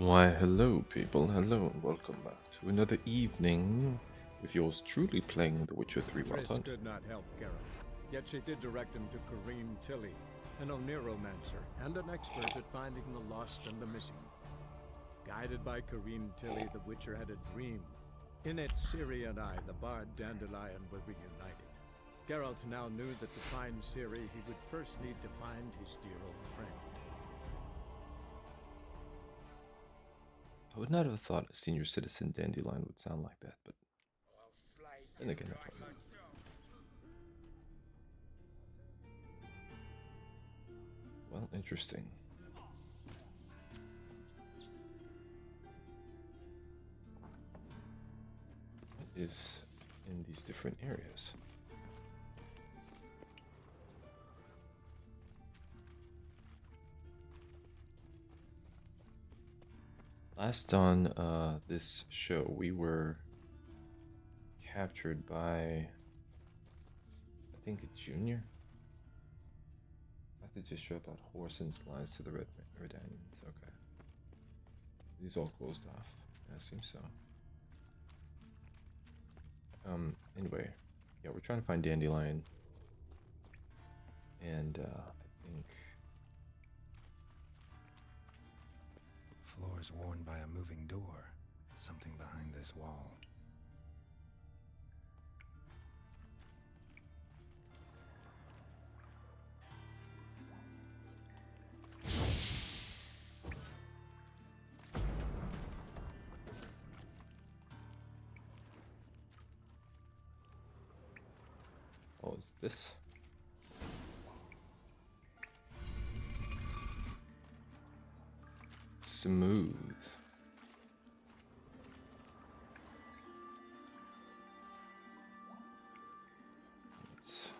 Why, hello, people. Hello, and welcome back to another evening with yours truly playing The Witcher 3 Wild Triss Hunt. could not help Geralt, yet she did direct him to Karim Tilly, an Oniromancer and an expert at finding the lost and the missing. Guided by Karim Tilly, the Witcher had a dream. In it, Ciri and I, the bard Dandelion, were reunited. Geralt now knew that to find Ciri, he would first need to find his dear old friend. I would not have thought a senior citizen Dandelion would sound like that, but then again, I don't know. Well, interesting. What is in these different areas? Last on this show, we were captured by, I think, a junior. I have to just show about Whoreson's lines to the Redanians. Okay. These all closed off. Yeah, it seems so. Anyway, yeah, we're trying to find Dandelion. And, I think... Floor is worn by a moving door. Something behind this wall. Oh, is this? Smooth. Let's...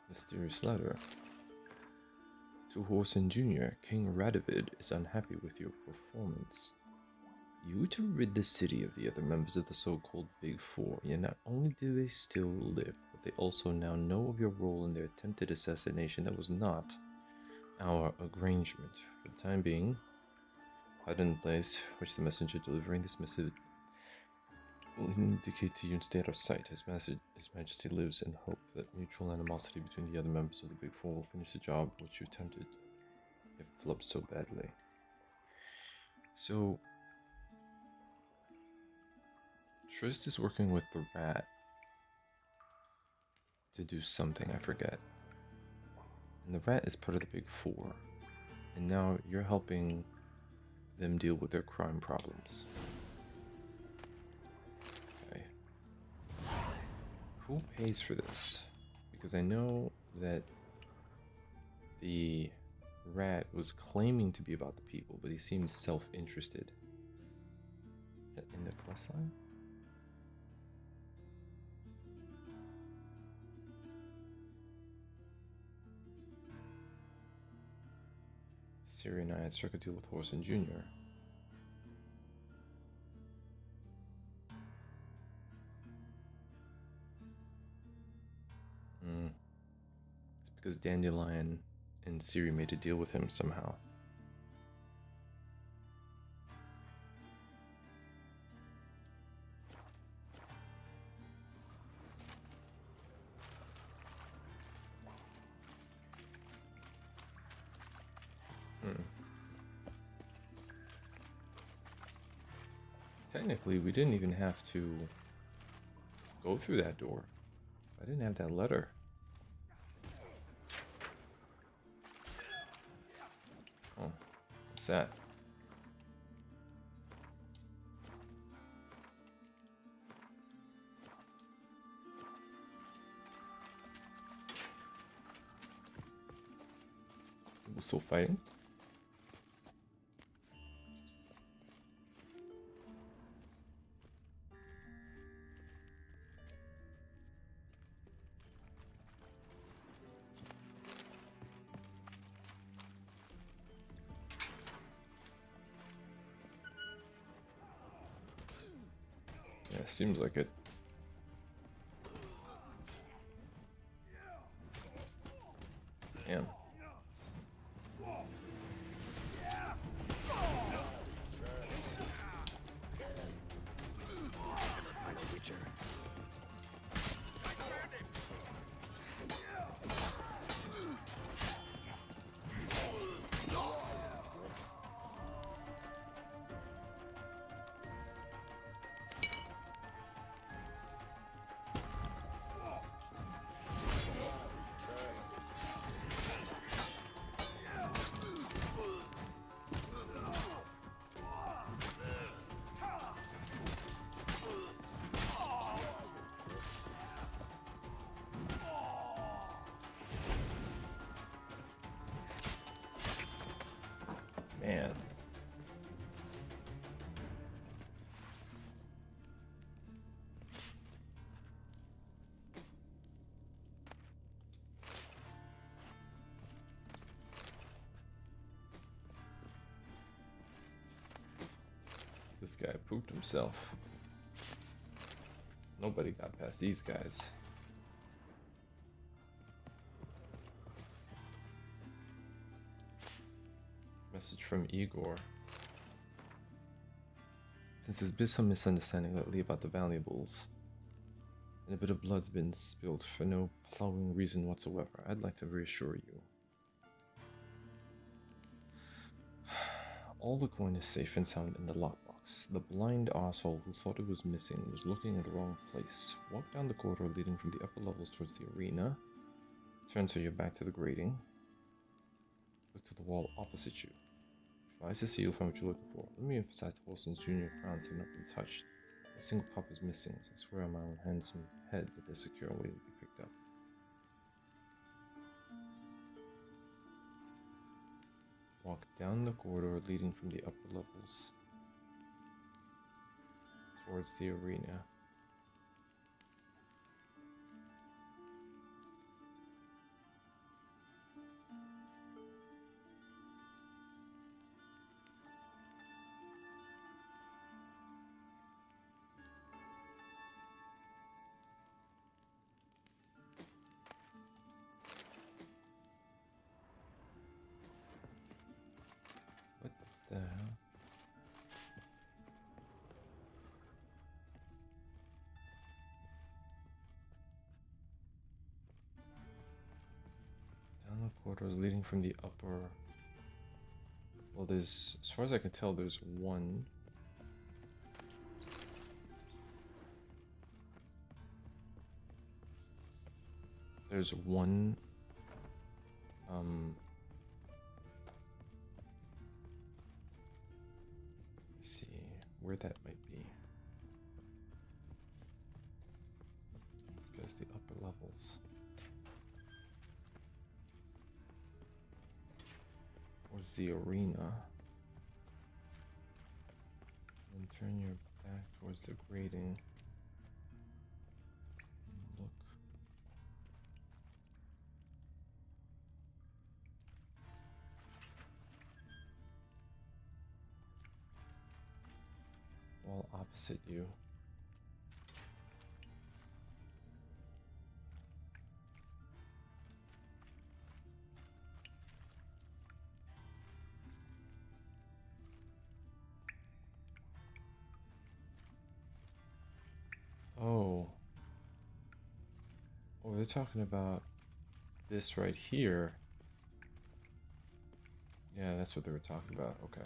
Mysterious letter. To Whoreson Jr., King Radovid is unhappy with your performance. You to rid the city of the other members of the so-called Big Four, yet not only do they still live, but they also now know of your role in their attempted assassination that was not our arrangement. For the time being, hide in place which the messenger delivering this missive will indicate to you and stay out of sight. His Majesty lives in hope that mutual animosity between the other members of the Big Four will finish the job which you attempted, if it flopped so badly. So, Trist is working with the rat to do something, I forget. And the rat is part of the Big Four. And now you're helping them deal with their crime problems. Okay. Who pays for this? Because I know that the rat was claiming to be about the people, but he seems self-interested. Is that in the questline? Ciri and I had struck a deal with Whoreson Jr. It's because Dandelion and Ciri made a deal with him somehow. Technically, we didn't even have to go through that door. I didn't have that letter. Oh, what's that? We're still fighting? Yeah, seems like it. Damn. Fight a witcher. Man. This guy pooped himself. Nobody got past these guys. Message from Igor. Since there's been some misunderstanding lately about the valuables, and a bit of blood's been spilled for no plowing reason whatsoever, I'd like to reassure you. All the coin is safe and sound in the lockbox. The blind arsehole who thought it was missing was looking at the wrong place. Walk down the corridor leading from the upper levels towards the arena. Turn so you're back to the grating. Look to the wall opposite you. Tries to see you'll find what you're looking for. Let me emphasize the Wilson's junior crowns have not been touched. A single cup is missing, so I swear on my own handsome head that they're secure and waiting to be picked up. Walk down the corridor leading from the upper levels towards the arena. What the hell? Down the corridors leading from the upper. Well, there's, as far as I can tell, there's one. There's one. Let's see where that might be. Because the upper levels. Towards the arena. And turn your back towards the grating. And look. Wall opposite you. Oh. Oh, they're talking about this right here. Yeah, that's what they were talking about. Okay.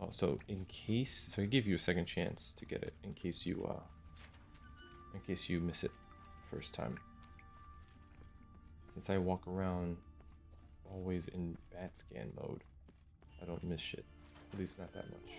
Oh, so in case, so I give you a second chance to get it in case you miss it first time. Since I walk around always in bat scan mode, I don't miss shit. At least not that much.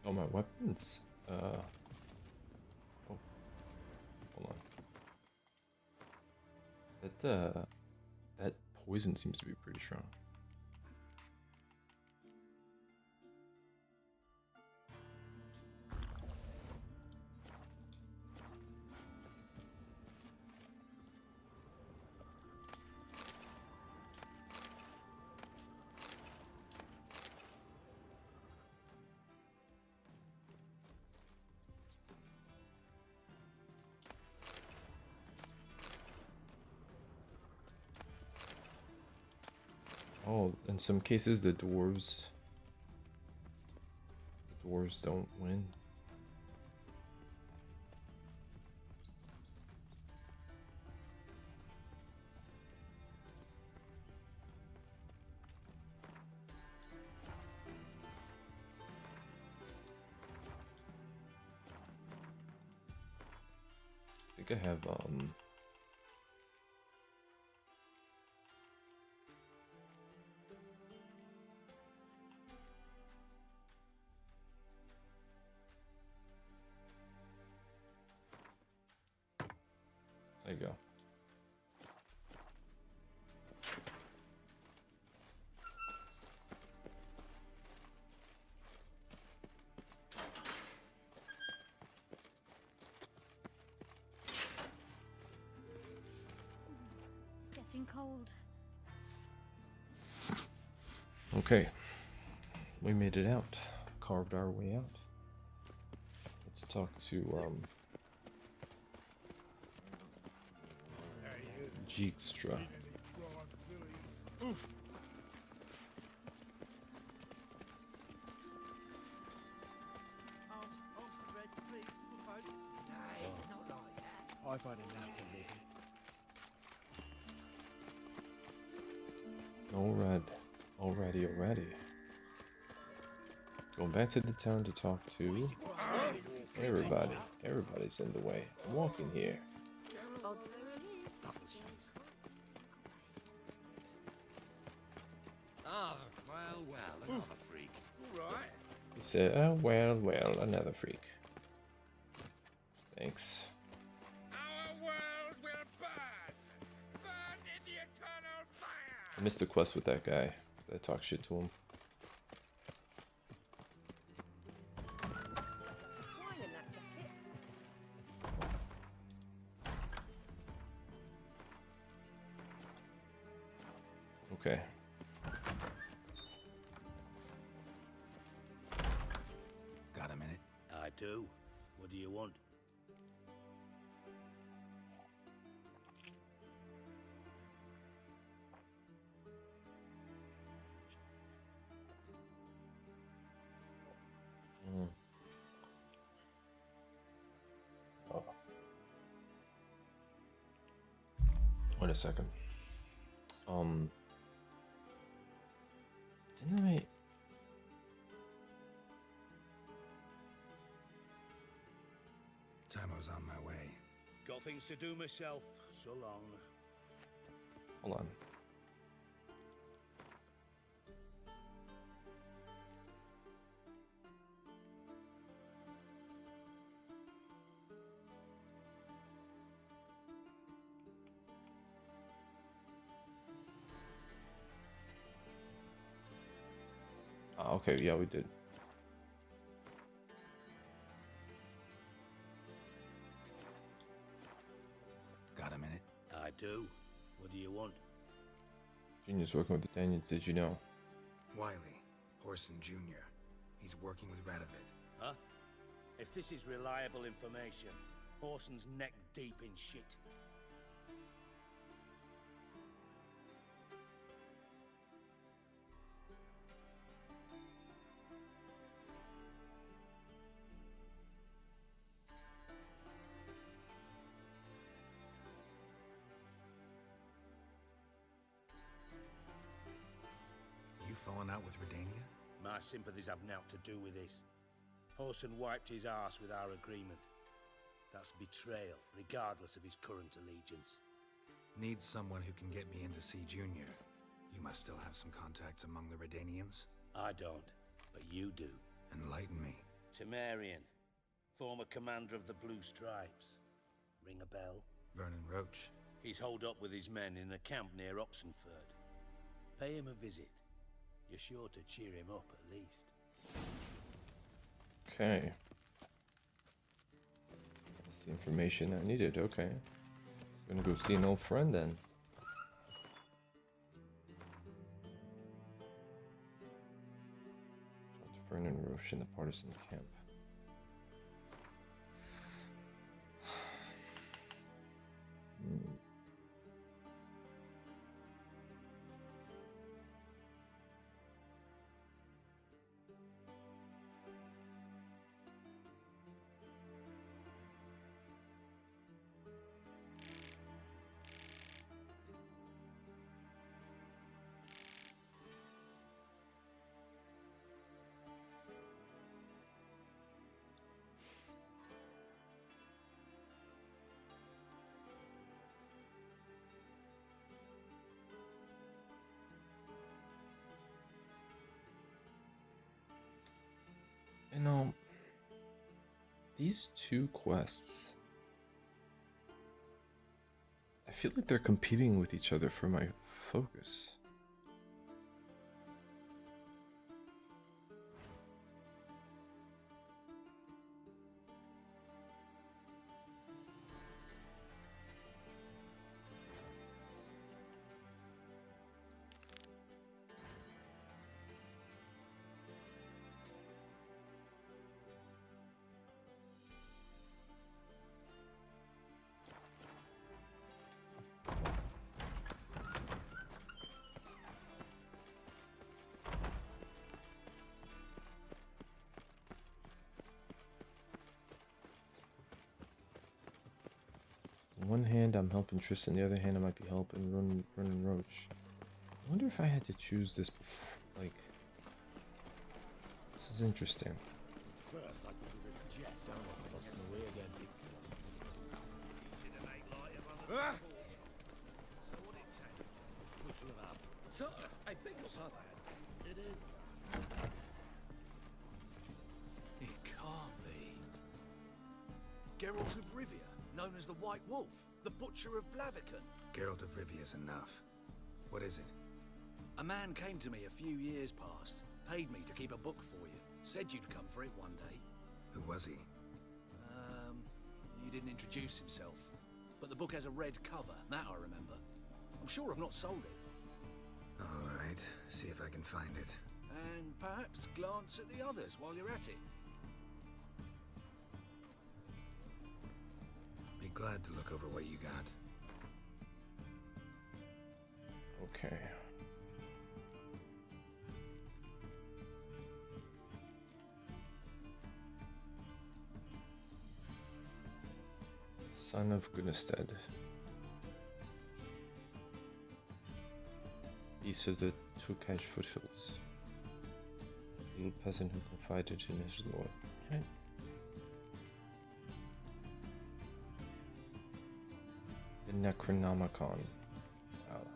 Oh, my weapons. Oh, hold on. That poison seems to be pretty strong. Oh, in some cases the dwarves don't win. I think I have there you go. It's getting cold. Okay. We made it out. Carved our way out. Let's talk to Jeekstra. I find it now. Alrighty. Going back to the town to talk to everybody. Everybody's in the way. I'm walking here. Well, another freak. All right. He said, oh, well, another freak. Thanks. Our world will burn in the eternal fire. I missed the quest with that guy. I talk shit to him. Swine in that jacket. Okay. Got a minute? I do. What do you want? Oh. Wait a second. Didn't I? Tamo's on my way. Got things to do myself. So long. Hold on. Okay, yeah, we did. Got a minute? I do. What do you want? Junior's working with the Daniels, did you know? Wiley, Horson Jr. He's working with Radovid. Huh? If this is reliable information, Horson's neck deep in shit. You falling out with Redania? My sympathies have naught to do with this. Horson wiped his arse with our agreement. That's betrayal, regardless of his current allegiance. Need someone who can get me in to see Junior. You must still have some contacts among the Redanians? I don't, but you do. Enlighten me. Temerian, former commander of the Blue Stripes. Ring a bell? Vernon Roach. He's holed up with his men in a camp near Oxenford. Pay him a visit. You're sure to cheer him up at least. Okay. That's the information I needed. Okay. Gonna go see an old friend then. Vernon Roche in the partisan camp. You know, these two quests, I feel like they're competing with each other for my focus. On one hand, I'm helping Tristan. The other hand, I might be helping Vernon Roach. I wonder if I had to choose this before, like... This is interesting. First, I thought we were jet. Sound like I lost the way again. Push it up. So, I beg your pardon. It is. It can't be. Geralt of Rivia, known as the White Wolf, the Butcher of Blaviken. Geralt of Rivia's enough. What is it? A man came to me a few years past, paid me to keep a book for you, said you'd come for it one day. Who was he? He didn't introduce himself, but the book has a red cover, that I remember. I'm sure I've not sold it. All right, see if I can find it. And perhaps glance at the others while you're at it. Be glad to look over what you got. Okay. Son of Gunnestead. East of the Turkish foothills. Little peasant who confided in his lord. Okay. The Necronomicon. Wow.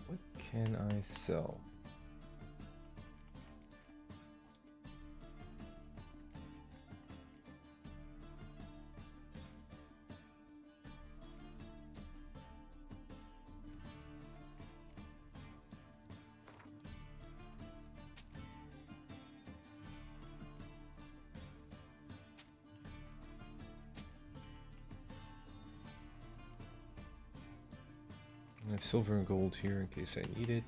What can I sell? I have silver and gold here in case I need it.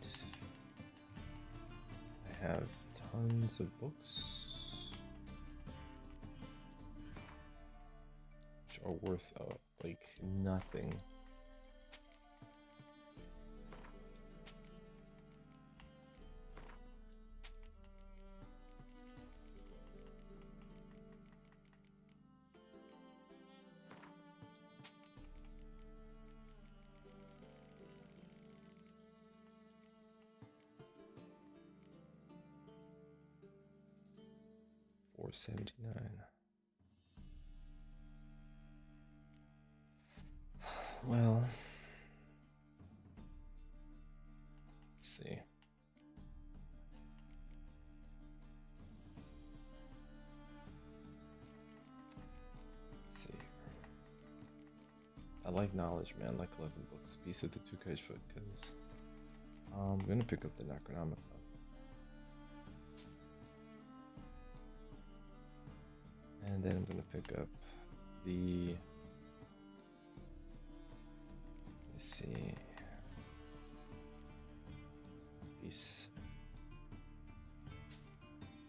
I have tons of books, which are worth like nothing. 479. Well, let's see. I like knowledge, man. I like 11 books. Piece of the Tukai's foot, because I'm gonna pick up the Necronomicon. And then I'm gonna pick up the. Let's see. Piece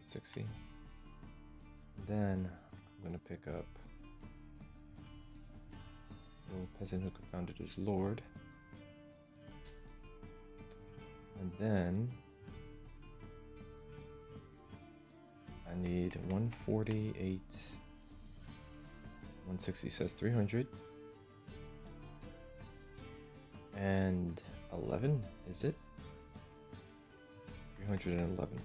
60. Then I'm gonna pick up the old peasant who confounded his lord. And then I need 148. 160 says 300. And 11, is it? 311.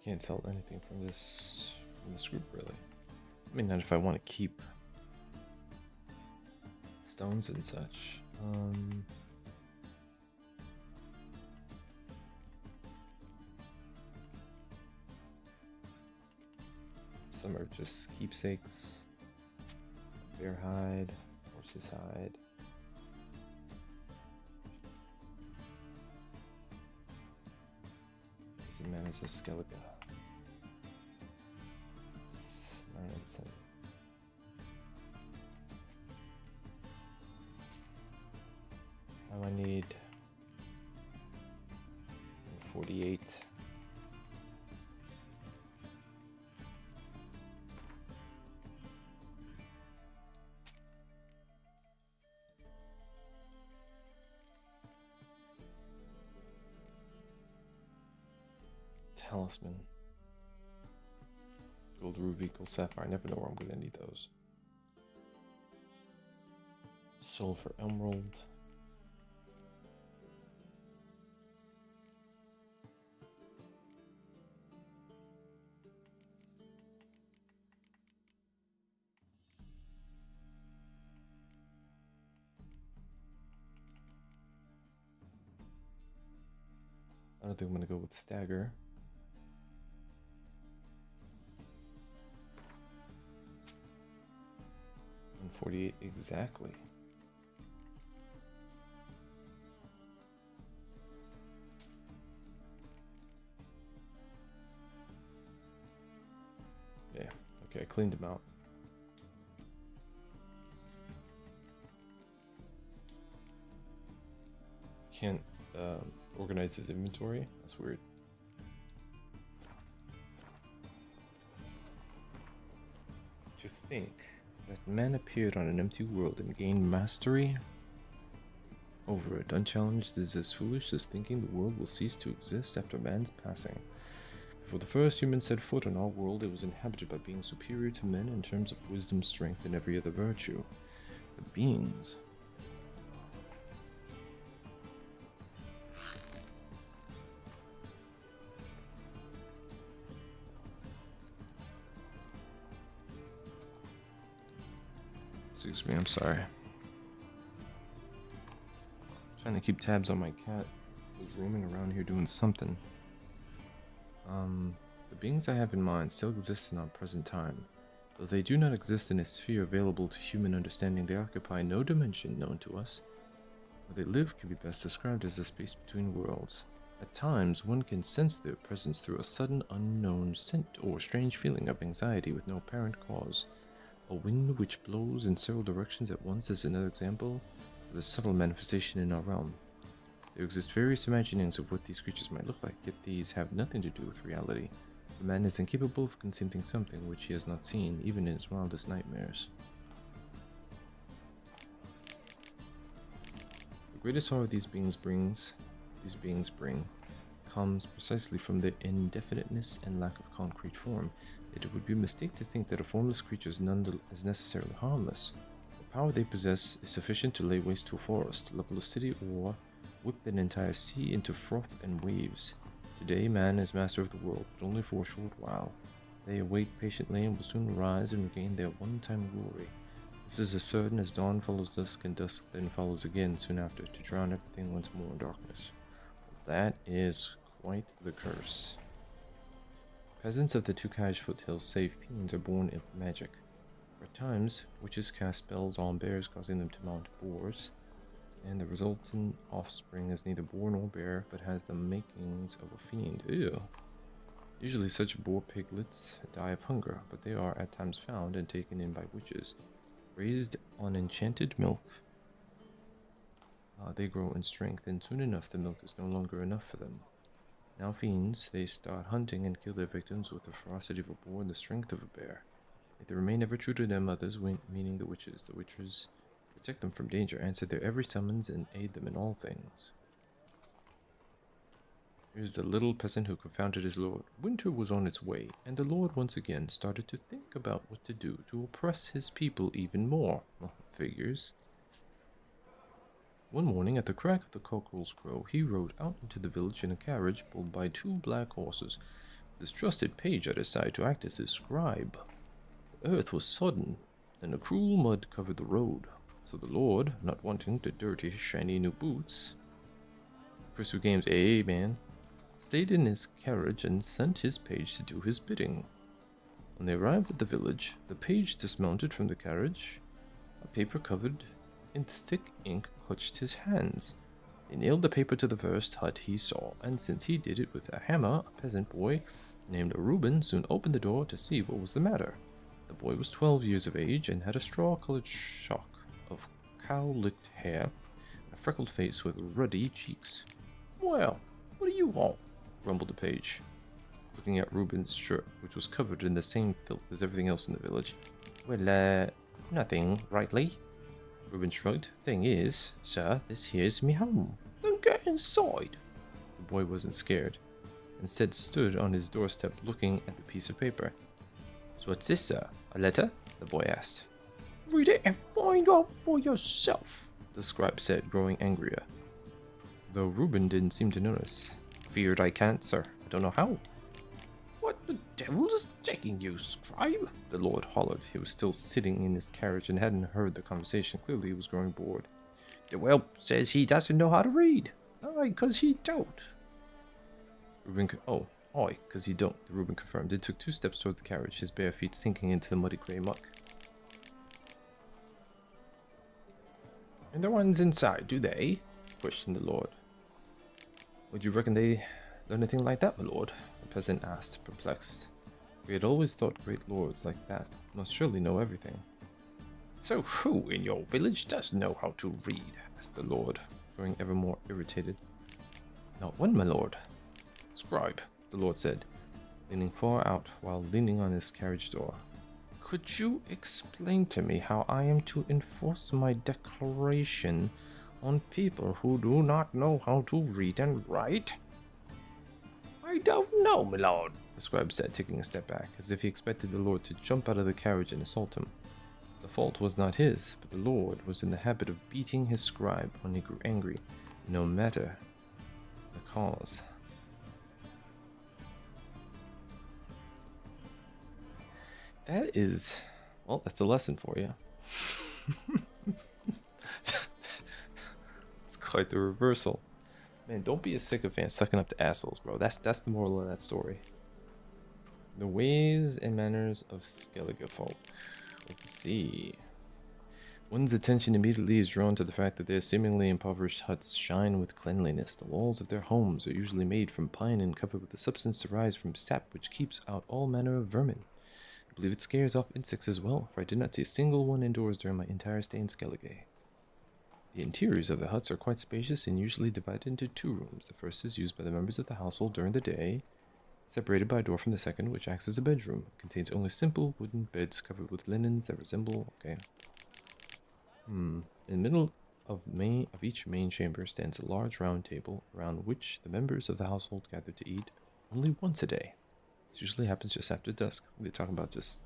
Can't tell anything from this group, really. I mean, not if I want to keep stones and such. Some are just keepsakes. Bear hide, horse's hide. Man is a skeleton. 9 and 7. Now I need 48. Talisman. Gold ruby, gold sapphire. I never know where I'm going to need those. Soul for emerald. I don't think I'm going to go with stagger. 148 exactly. Yeah, okay, I cleaned them out. Can't organize his inventory. That's weird. To think that man appeared on an empty world and gained mastery over it. Unchallenged is as foolish as thinking the world will cease to exist after man's passing. Before the first human set foot on our world, it was inhabited by beings superior to men in terms of wisdom, strength, and every other virtue. The beings. Excuse me, I'm sorry. Trying to keep tabs on my cat, who's roaming around here doing something. The beings I have in mind still exist in our present time. Though they do not exist in a sphere available to human understanding, they occupy no dimension known to us. Where they live can be best described as a space between worlds. At times, one can sense their presence through a sudden unknown scent or strange feeling of anxiety with no apparent cause. A wind which blows in several directions at once is another example of the subtle manifestation in our realm. There exist various imaginings of what these creatures might look like, yet these have nothing to do with reality. The man is incapable of conceiving something which he has not seen, even in his wildest nightmares. The greatest horror these beings bring comes precisely from their indefiniteness and lack of concrete form. Yet it would be a mistake to think that a formless creature is necessarily harmless. The power they possess is sufficient to lay waste to a forest, level a city, or whip an entire sea into froth and waves. Today man is master of the world, but only for a short while. They await patiently and will soon rise and regain their one-time glory. This is as certain as dawn follows dusk and dusk then follows again soon after, to drown everything once more in darkness. That is quite the curse. Peasants of the Tukaj foothills say fiends are born of magic. At times, witches cast spells on bears, causing them to mount boars, and the resultant offspring is neither boar nor bear, but has the makings of a fiend. Ew. Usually such boar piglets die of hunger, but they are at times found and taken in by witches. Raised on enchanted milk, they grow in strength, and soon enough the milk is no longer enough for them. Now fiends, they start hunting and kill their victims with the ferocity of a boar and the strength of a bear. Yet they remain ever true to their mothers, meaning the witches. The witches protect them from danger, answer their every summons, and aid them in all things. Here's the little peasant who confounded his lord. Winter was on its way, and the lord once again started to think about what to do to oppress his people even more. Well, figures. One morning, at the crack of the cockerel's crow, he rode out into the village in a carriage pulled by 2 black horses, with his trusted page at his side to act as his scribe. The earth was sodden, and a cruel mud covered the road, so the lord, not wanting to dirty his shiny new boots, pursue games, man, stayed in his carriage and sent his page to do his bidding. When they arrived at the village, the page dismounted from the carriage. A paper covered in thick ink clutched his hands. He nailed the paper to the first hut he saw, and since he did it with a hammer, a peasant boy named Reuben soon opened the door to see what was the matter. The boy was 12 years of age and had a straw-colored shock of cow-licked hair and a freckled face with ruddy cheeks. "Well, what do you want?" grumbled the page, looking at Reuben's shirt, which was covered in the same filth as everything else in the village. "Well, nothing, rightly." Reuben shrugged. "Thing is, sir, this here's me home." "Then get inside." The boy wasn't scared. Instead stood on his doorstep looking at the piece of paper. "So what's this, sir? A letter?" the boy asked. "Read it and find out for yourself," the scribe said, growing angrier, though Reuben didn't seem to notice. "Feared I can't, sir. I don't know how." "What the devil is taking you, scribe?" the lord hollered. He was still sitting in his carriage and hadn't heard the conversation. Clearly he was growing bored. "The whelp says he doesn't know how to read." "Aye, 'cause he don't." Reuben aye, 'cause he don't, Reuben confirmed. He took 2 steps toward the carriage, his bare feet sinking into the muddy grey muck. "And the ones inside, do they?" questioned the lord. "Would you reckon they know anything like that, my lord?" the peasant asked, perplexed. He had always thought great lords like that must surely know everything. "So who in your village does know how to read?" asked the lord, growing ever more irritated. "Not one, my lord." "Scribe," the lord said, leaning far out while leaning on his carriage door. "Could you explain to me how I am to enforce my declaration on people who do not know how to read and write?" "I don't know, my lord," the scribe said, taking a step back, as if he expected the lord to jump out of the carriage and assault him. The fault was not his, but the lord was in the habit of beating his scribe when he grew angry, no matter the cause. That is, well, that's a lesson for you. It's quite the reversal. Man, don't be a sycophant sucking up to assholes, bro. That's the moral of that story. The ways and manners of Skellige folk. Let's see. One's attention immediately is drawn to the fact that their seemingly impoverished huts shine with cleanliness. The walls of their homes are usually made from pine and covered with a substance derived from sap which keeps out all manner of vermin. I believe it scares off insects as well, for I did not see a single one indoors during my entire stay in Skellige. The interiors of the huts are quite spacious and usually divided into two rooms. The first is used by the members of the household during the day, separated by a door from the second, which acts as a bedroom. It contains only simple wooden beds covered with linens that resemble... Okay. In the middle of each main chamber stands a large round table, around which the members of the household gather to eat only once a day. This usually happens just after dusk. They're talking about just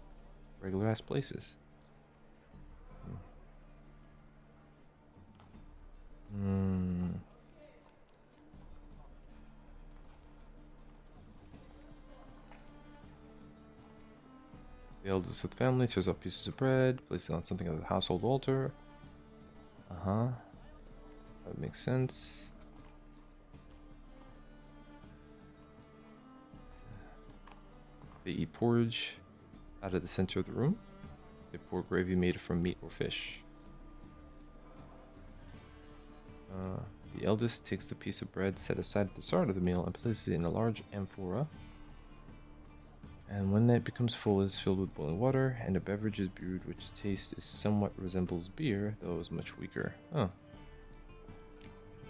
regular-ass places. The eldest of the family tears up pieces of bread, places it on something on the household altar. That makes sense. They eat porridge out of the center of the room. They pour gravy made from meat or fish. The eldest takes the piece of bread set aside at the start of the meal and places it in a large amphora. And when that becomes full, it is filled with boiling water, and a beverage is brewed which taste is somewhat resembles beer, though is much weaker. And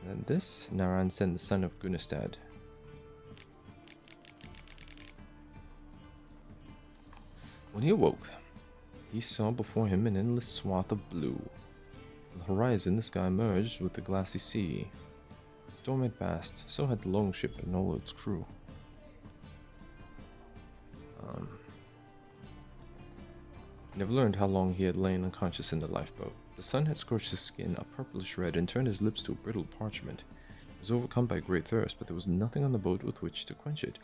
then this, Naran-sen, the son of Gunistad. When he awoke, he saw before him an endless swath of blue. On the horizon, the sky merged with the glassy sea. The storm had passed, so had the longship and all its crew. He never learned how long he had lain unconscious in the lifeboat. The sun had scorched his skin a purplish red and turned his lips to a brittle parchment. He was overcome by great thirst, but there was nothing on the boat with which to quench it.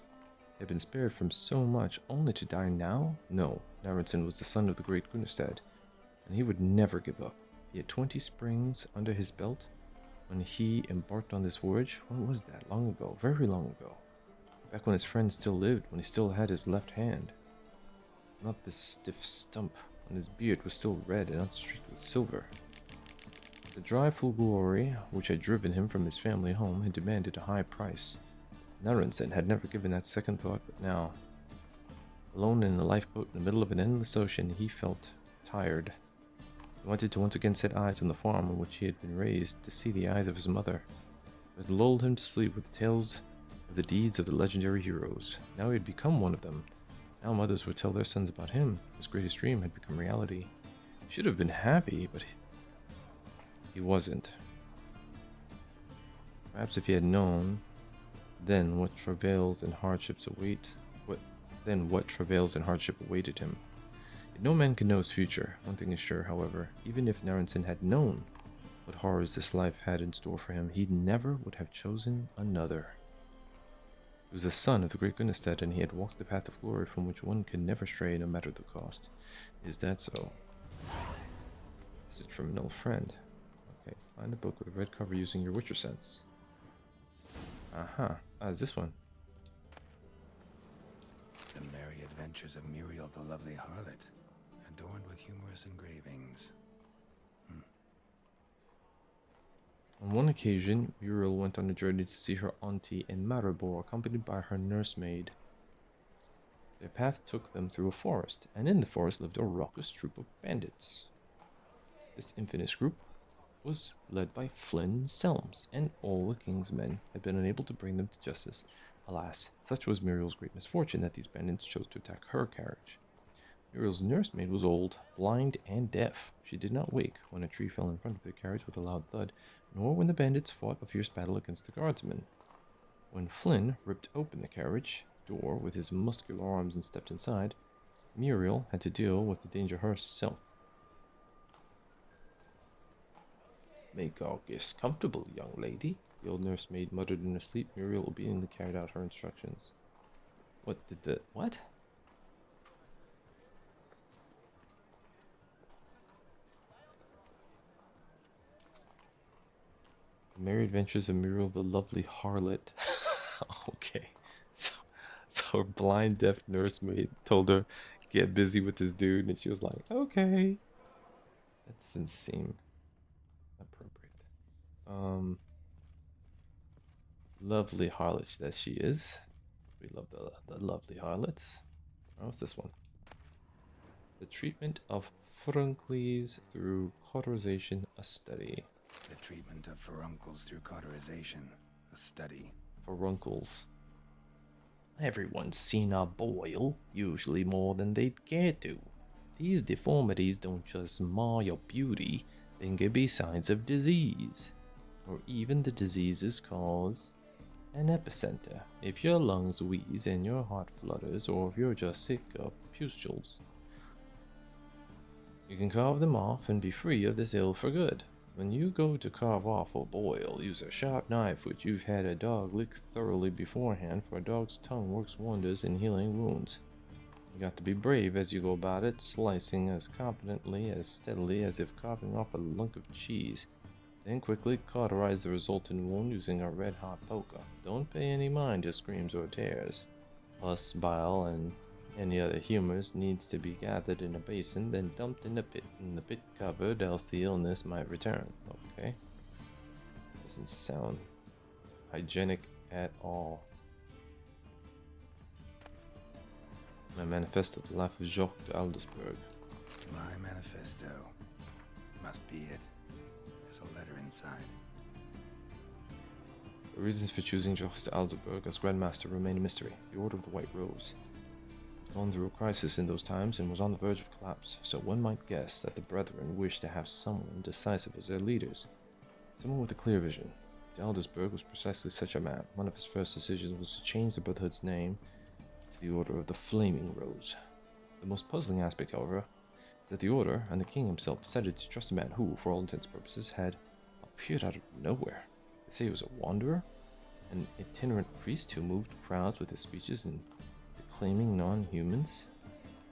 He had been spared from so much, only to die now? No, Naran-sen was the son of the great Gunistad, and he would never give up. He had 20 springs under his belt when he embarked on this voyage. When was that? Long ago. Very long ago. Back when his friend still lived, when he still had his left hand. Not this stiff stump, when his beard was still red and unstreaked with silver. The dry, full glory, which had driven him from his family home, had demanded a high price. Naran-sen had never given that second thought, but now, alone in a lifeboat in the middle of an endless ocean, he felt tired. He wanted to once again set eyes on the farm on which he had been raised, to see the eyes of his mother, who had lulled him to sleep with the tales of the deeds of the legendary heroes. Now he had become one of them. Now mothers would tell their sons about him. His greatest dream had become reality. He should have been happy, but he wasn't. Perhaps if he had known, then what travails and hardships awaited him. Yet no man can know his future. One thing is sure, however, even if Naran-sen had known what horrors this life had in store for him, he never would have chosen another. He was the son of the great Gunistad, and he had walked the path of glory from which one can never stray, no matter the cost. Is that so? Message from an old friend. Okay, find a book with a red cover using your Witcher sense. It's this one. The Merry Adventures of Muriel the Lovely Harlot, adorned with humorous engravings. On one occasion, Muriel went on a journey to see her auntie in Maribor, accompanied by her nursemaid. Their path took them through a forest, and in the forest lived a raucous troop of bandits. This infamous group was led by Flynn Selms, and all the king's men had been unable to bring them to justice. Alas, such was Muriel's great misfortune that these bandits chose to attack her carriage. Muriel's nursemaid was old, blind, and deaf. She did not wake when a tree fell in front of the carriage with a loud thud, nor when the bandits fought a fierce battle against the guardsmen. When Flynn ripped open the carriage door with his muscular arms and stepped inside, Muriel had to deal with the danger herself. "Make our guest comfortable, young lady," the old nursemaid muttered in her sleep. Muriel obediently carried out her instructions. What? The Merry Adventures of Muriel the Lovely Harlot. Okay. So her blind, deaf nursemaid told her, get busy with this dude, and she was like, okay. That doesn't seem appropriate. Lovely harlot that she is. We love the lovely harlots. Oh, what's this one? The treatment of furuncles through cauterization, a study. The treatment of furuncles through cauterization. A study. Furuncles. Everyone's seen a boil, usually more than they'd care to. These deformities don't just mar your beauty, they can be signs of disease. Or even the disease's cause. An epicenter, if your lungs wheeze and your heart flutters, or if you're just sick of pustules. You can carve them off and be free of this ill for good. When you go to carve off or boil, use a sharp knife which you've had a dog lick thoroughly beforehand, for a dog's tongue works wonders in healing wounds. You got to be brave as you go about it, slicing as competently, as steadily as if carving off a lunk of cheese. Then quickly cauterize the resultant wound using a red-hot poker. Don't pay any mind to screams or tears. Pus, bile, and any other humors needs to be gathered in a basin, then dumped in a pit. And the pit covered, else the illness might return. Okay. Doesn't sound hygienic at all. My manifesto, the life of Jacques de Aldersberg. My manifesto. Must be it. There's a letter inside. The reasons for choosing Jacques de Aldersberg as Grand Master remain a mystery. The Order of the White Rose had gone through a crisis in those times and was on the verge of collapse, so one might guess that the Brethren wished to have someone decisive as their leaders. Someone with a clear vision. De Aldersberg was precisely such a man. One of his first decisions was to change the Brotherhood's name to the Order of the Flaming Rose. The most puzzling aspect, however, is that the Order and the King himself decided to trust a man who, for all intents and purposes, had appeared out of nowhere. They say he was a wanderer, an itinerant priest who moved crowds with his speeches and declaiming non-humans.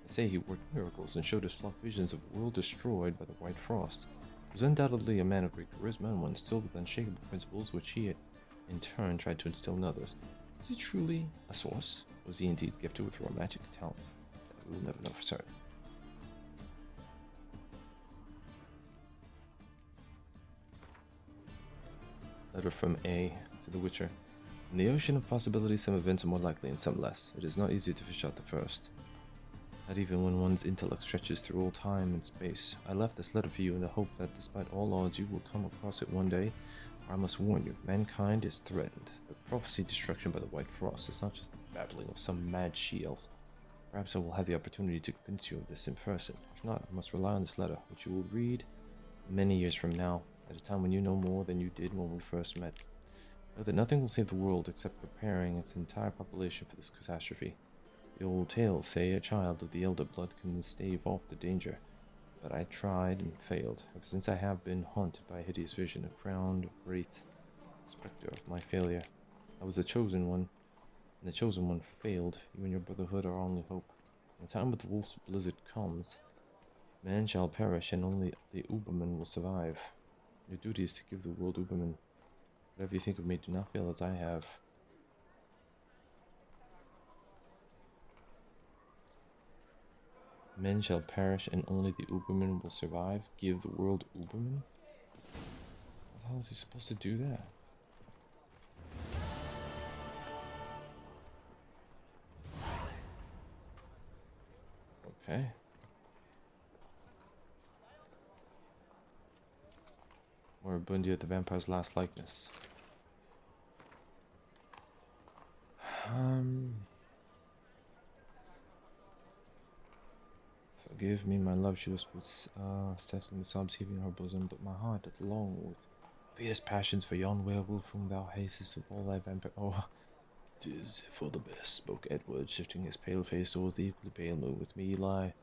They say he worked miracles and showed his flock visions of a world destroyed by the White Frost. He was undoubtedly a man of great charisma and one instilled with unshakable principles which he, in turn, tried to instill in others. Was he truly a source? Was he indeed gifted with romantic talent? We will never know for certain. Letter from A to the Witcher. In the ocean of possibilities, some events are more likely and some less. It is not easy to fish out the first. Not even when one's intellect stretches through all time and space. I left this letter for you in the hope that despite all odds you will come across it one day. For I must warn you, mankind is threatened. The prophesied destruction by the White Frost is not just the babbling of some mad she-elf. Perhaps I will have the opportunity to convince you of this in person. If not, I must rely on this letter, which you will read many years from now, at a time when you know more than you did when we first met. Know that nothing will save the world except preparing its entire population for this catastrophe. The old tales say a child of the elder blood can stave off the danger, but I tried and failed. Ever since I have been haunted by a hideous vision, a crowned wraith, specter of my failure. I was the chosen one, and the chosen one failed. You and your brotherhood are our only hope. When the time of the wolf's blizzard comes, man shall perish, and only the Uberman will survive. Your duty is to give the world Uberman. Whatever you think of me, do not feel as I have. Men shall perish and only the Uberman will survive. Give the world Uberman? How the hell is he supposed to do that? Okay. Moribundia, the vampire's last likeness. Forgive me, my love, she whispers, settling the sobs heaving in her bosom, but my heart doth long with fierce passions for yon werewolf whom thou hatest with all thy vampire. Oh, 'tis for the best, spoke Edward, shifting his pale face towards the equally pale moon. With me, life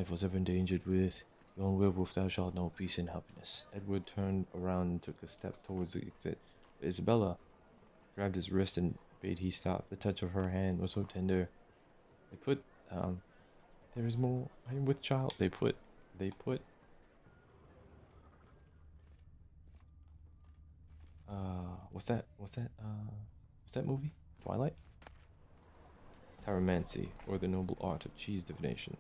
was ever endangered. With yon werewolf thou shalt know peace and happiness. Edward turned around and took a step towards the exit, but Isabella grabbed his wrist and bade he stop. The touch of her hand was so tender. They put, there is more. I am with child. They put, what's that movie? Twilight? Taromancy, or the noble art of cheese divination.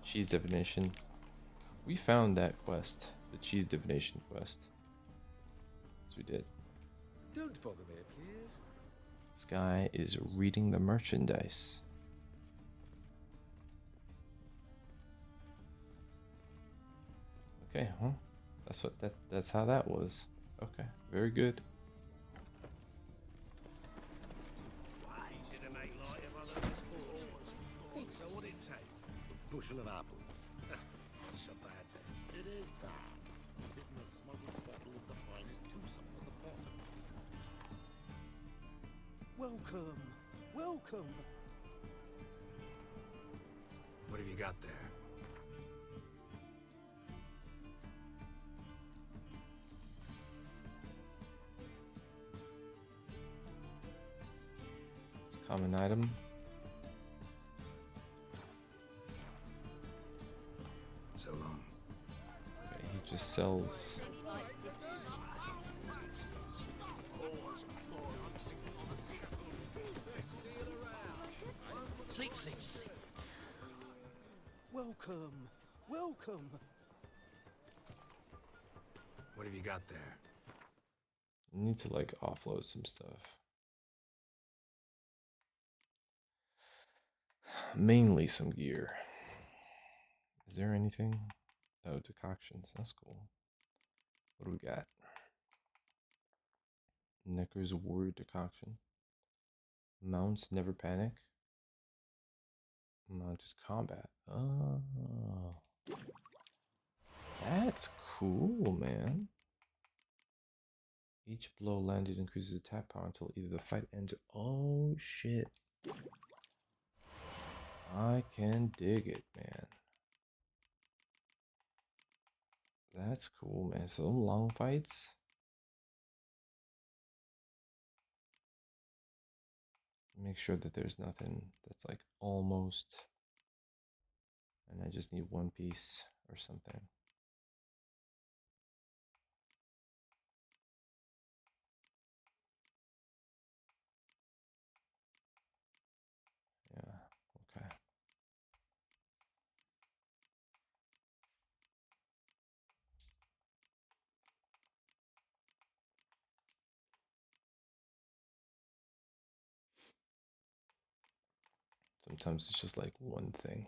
Cheese divination. We found that quest, the cheese divination quest. Yes, we did. Don't bother me, please. This guy is reading the merchandise. Okay, huh? That's how that was. Okay, very good. So what it take? A bushel of apple. So bad then. It is bad. Hitting a smuggled bottle of the finest twosome at the bottom. Welcome, welcome. What have you got there? Common item. So long. Okay, he just sells. Sleep, sleep, sleep. Welcome, welcome. What have you got there? You need to like offload some stuff. Mainly some gear. Is there anything? Oh, decoctions. That's cool. What do we got? Necker's Warrior Decoction. Mounts never panic. Mounted combat. Oh. That's cool, man. Each blow landed increases attack power until either the fight ends or... Oh, shit. I can dig it, man. That's cool, man. So long fights. Make sure that there's nothing that's like almost. And I just need one piece or something. Yeah, okay. Sometimes it's just like one thing.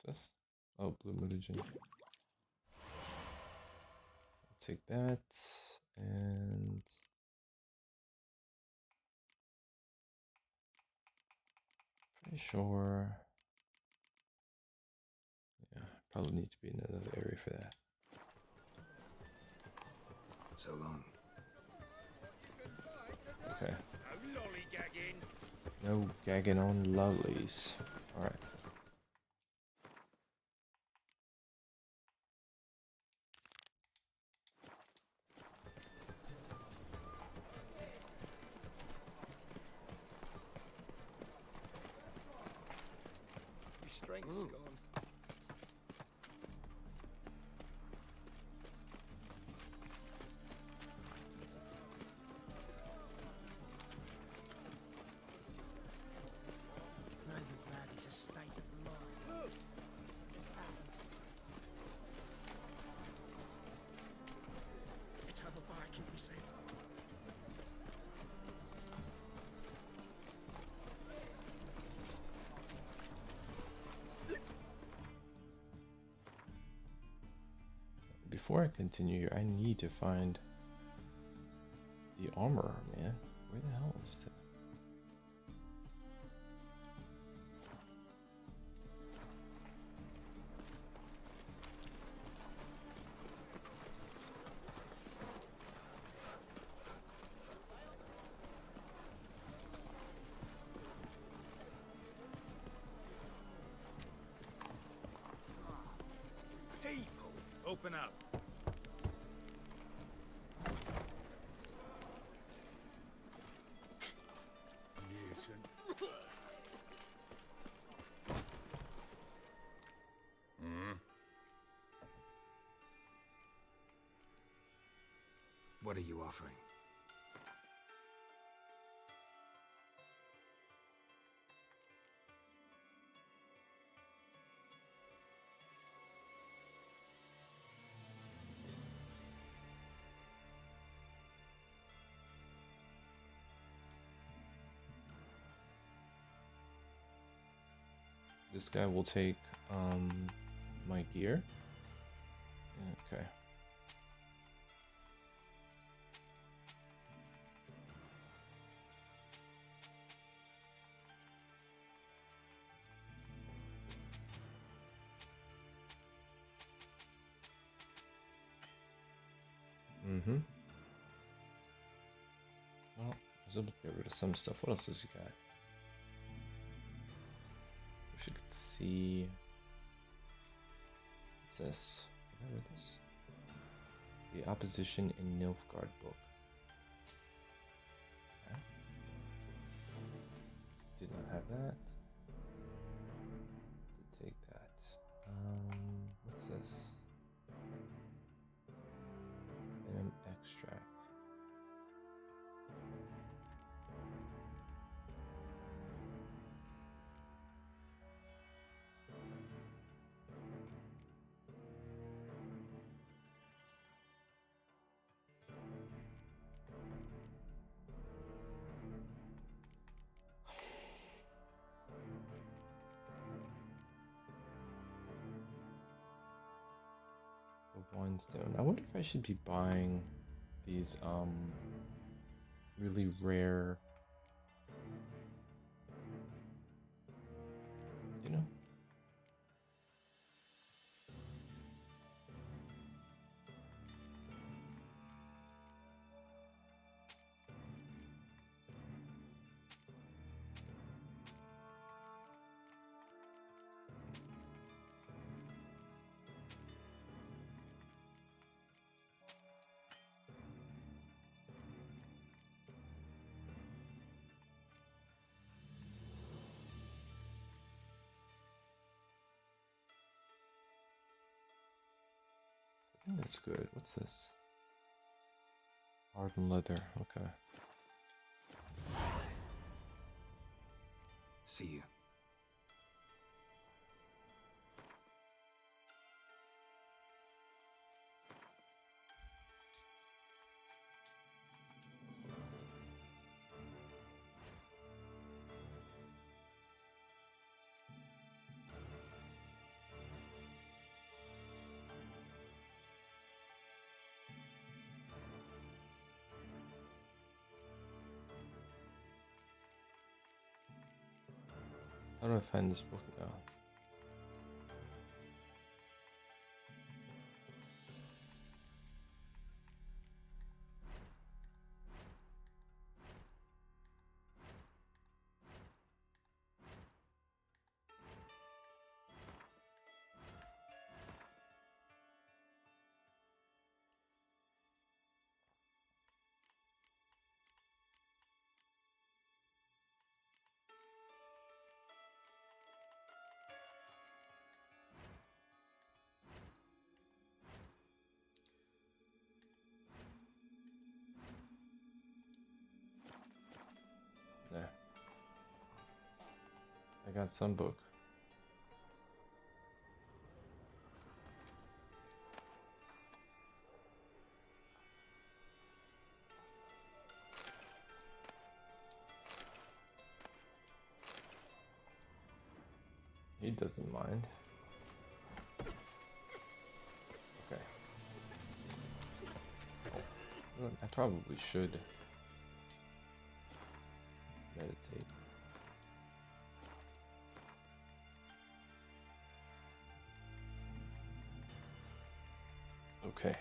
What's this? Oh, blue mutagen. I'll take that and pretty sure. Yeah, probably need to be in another area for that. So long. Okay. No gagging on lollies. Alright. Your strength's gone. Novigrad is a state of mind. Understand? Eternal fire, keep me safe. Before I continue here, I need to find the armor, man. Where the hell is it? People, open up. Mutant. What are you offering? This guy will take my gear. Okay. Mm-hmm. Well, I was able to get rid of some stuff. What else does he got? Wish I could see. What's this? Did I read this? The Opposition in Nilfgaard book. Okay. Did not have that. Did take that. What's this? Venom extract. The Windstone. I wonder if I should be buying these really rare, you know. I think that's good. What's this? Hardened leather. Okay. See you. How do I find this book now? There. I got some book. He doesn't mind. Okay. Well, I probably should meditate. Okay.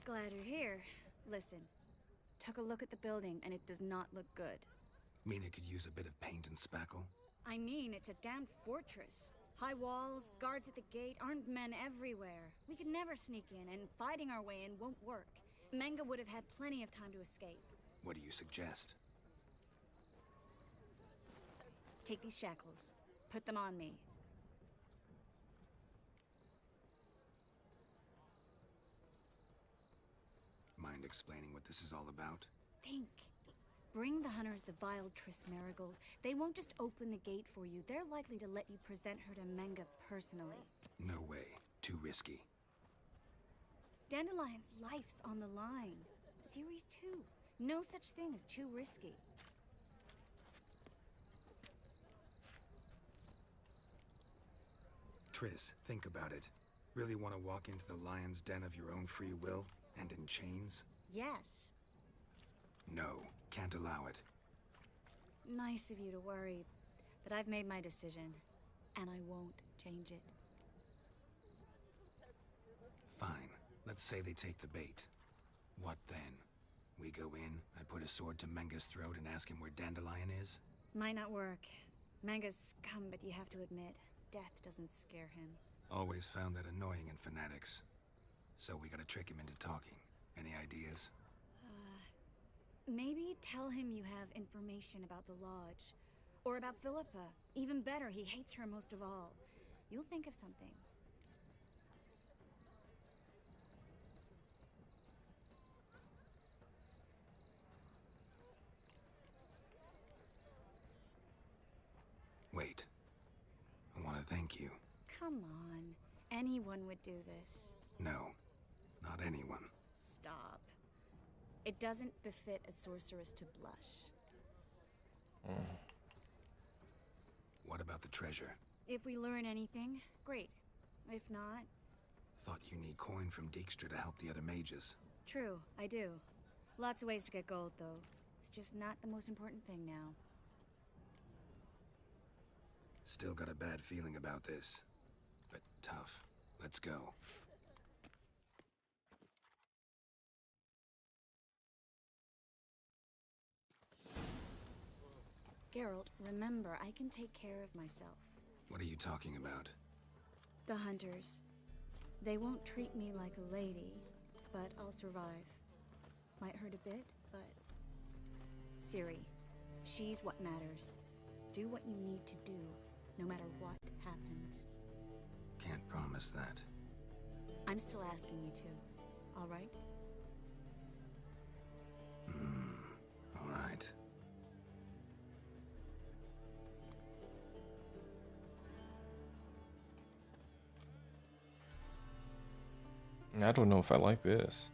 Glad you're here. Listen, took a look at the building and it does not look good. Mean it could use a bit of paint and spackle? I mean, it's a damn fortress. High walls, guards at the gate, armed men everywhere. We could never sneak in, and fighting our way in won't work. Menga would have had plenty of time to escape. What do you suggest? Take these shackles. Put them on me. Mind explaining what this is all about? Think. Bring the hunters the vile Triss Marigold. They won't just open the gate for you. They're likely to let you present her to Menga personally. No way. Too risky. Dandelion's life's on the line. Series 2. No such thing as too risky. Triss, think about it. Really want to walk into the lion's den of your own free will? And in chains? Yes. No, can't allow it. Nice of you to worry, but I've made my decision, and I won't change it. Fine. Let's say they take the bait. What then? We go in, I put a sword to Menga's throat and ask him where Dandelion is? Might not work. Menga's scum, but you have to admit, death doesn't scare him. Always found that annoying in fanatics. So we gotta trick him into talking. Any ideas? Maybe tell him you have information about the Lodge. Or about Philippa. Even better, he hates her most of all. You'll think of something. Wait. I want to thank you. Come on. Anyone would do this. No, not anyone. Stop. It doesn't befit a sorceress to blush. What about the treasure? If we learn anything, great. If not... Thought you need coin from Dijkstra to help the other mages. True, I do. Lots of ways to get gold, though. It's just not the most important thing now. Still got a bad feeling about this. But tough. Let's go. Geralt, remember, I can take care of myself. What are you talking about? The hunters. They won't treat me like a lady, but I'll survive. Might hurt a bit, but... Ciri, she's what matters. Do what you need to do, no matter what happens. Can't promise that. I'm still asking you to, all right? All right. I don't know if I like this.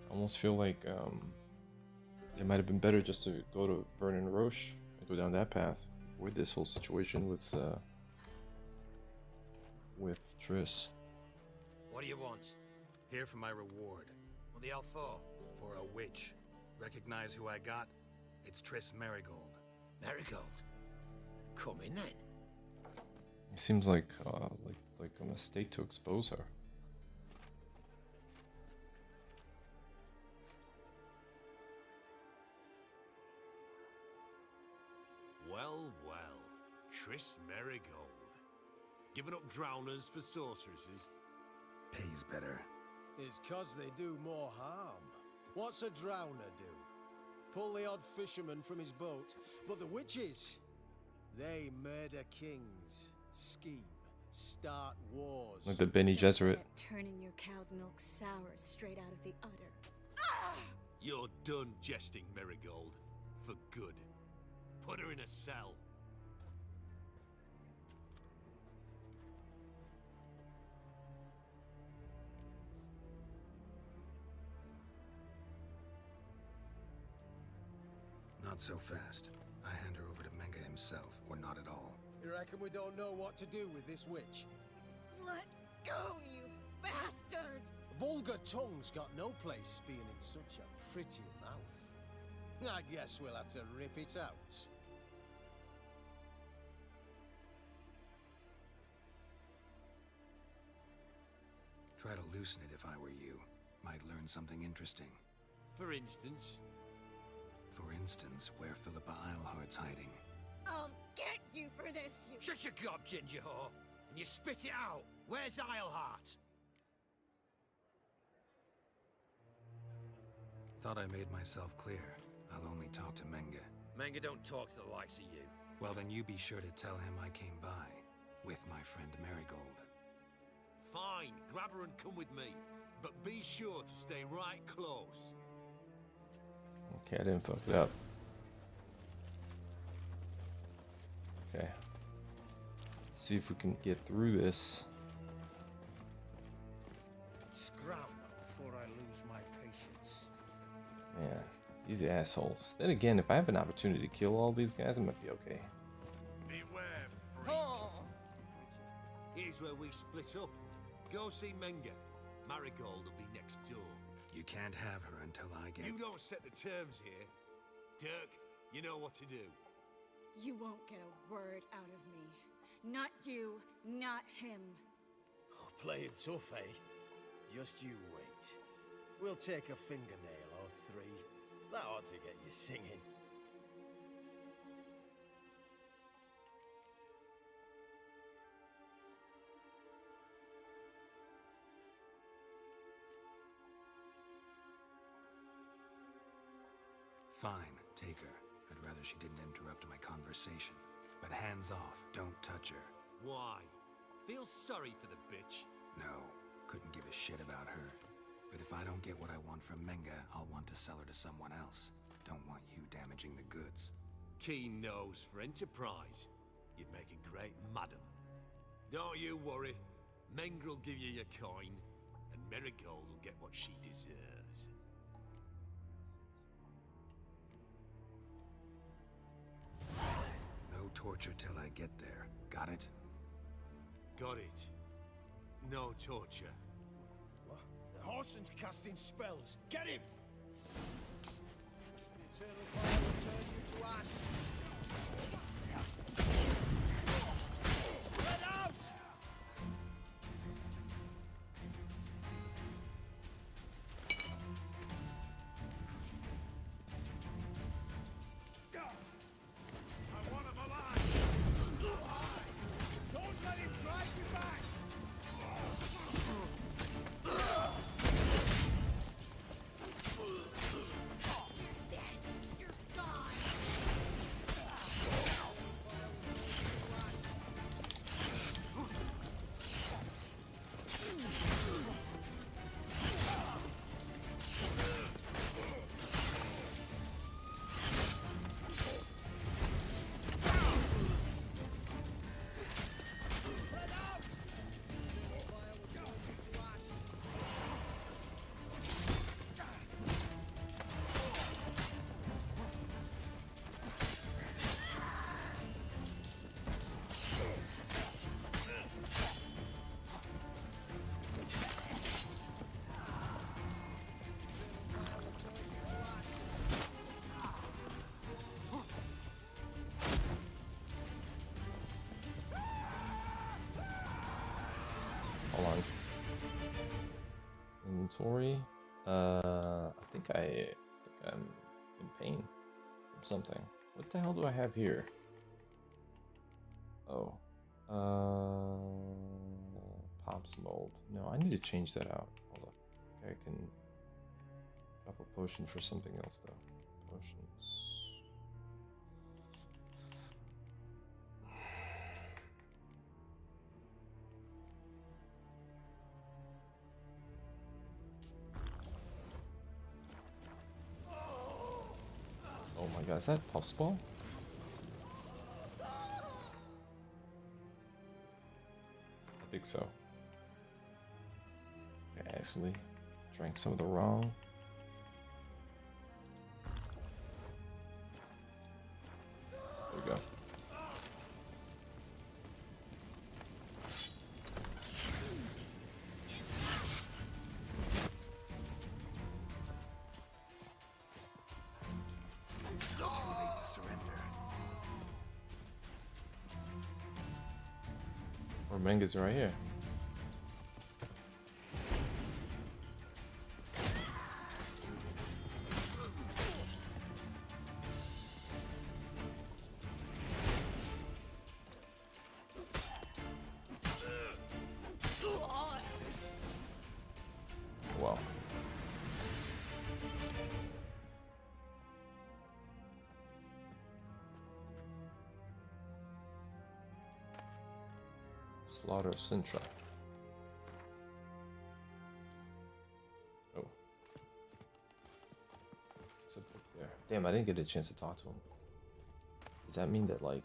I almost feel like it might have been better just to go to Vernon Roche and go down that path. Avoid this whole situation with Triss. What do you want? Here for my reward. What the hell for? For a witch. Recognize who I got? It's Triss Marigold. Marigold. Come in then. It seems like a mistake to expose her. Well, well. Triss Marigold. Giving up drowners for sorceresses? Pays better. It's 'cause they do more harm. What's a drowner do? Pull the odd fisherman from his boat. But the witches, they murder kings, scheme, start wars. Like the Bene Gesserit. Turning your cow's milk sour straight out of the udder. You're done jesting, Marigold. For good. Put her in a cell. Not so fast. I hand her over to Menga himself, or not at all. You reckon we don't know what to do with this witch? Let go, you bastard! Vulgar tongue's got no place being in such a pretty mouth. I guess we'll have to rip it out. Try to loosen it if I were you. Might learn something interesting. For instance? For instance, where Philippa Eilhart's hiding. I'll get you for this, you... Shut your gob, ginger whore. and you spit it out. Where's Isleheart? Thought I made myself clear. I'll only talk to Menge. Menge don't talk to the likes of you. Well, then you be sure to tell him I came by with my friend Marigold. Fine, grab her and come with me. But be sure to stay right close. Okay, I didn't fuck it up. Okay. See if we can get through this. Scram before I lose my patience. Man, these assholes. Then again, if I have an opportunity to kill all these guys, I might be okay. Beware, freak. Here's where we split up. Go see Menge. Marigold will be next door. You can't have her until I get... You don't set the terms here. Dirk, you know what to do. You won't get a word out of me. Not you, not him. Oh, playing tough, eh? Just you wait. We'll take a fingernail or three. That ought to get you singing. Fine, take her. I'd rather she didn't interrupt my conversation. But hands off, don't touch her. Why? Feel sorry for the bitch? No, couldn't give a shit about her. But if I don't get what I want from Menge, I'll want to sell her to someone else. Don't want you damaging the goods. Keen nose for enterprise. You'd make a great madam. Don't you worry. Menge will give you your coin, and Marigold will get what she deserves. No torture till I get there. Got it? Got it. No torture. What? The Horson's casting spells. Get him! The eternal fire will turn you to ash. Spread out! I want him alive! Don't let him drive you back! Hold on. Inventory. I think I'm in pain from something. What the hell do I have here? Oh. Pops mold. No, I need to change that out. Hold up. Okay, I can drop a potion for something else though. Potions. Oh my god, is that Puff's ball? I think so. I accidentally drank some of the wrong. There we go. Too late to surrender. Or Menge's right here. Slaughter of Sintra. Oh. There's a book there. Damn, I didn't get a chance to talk to him. Does that mean that, like...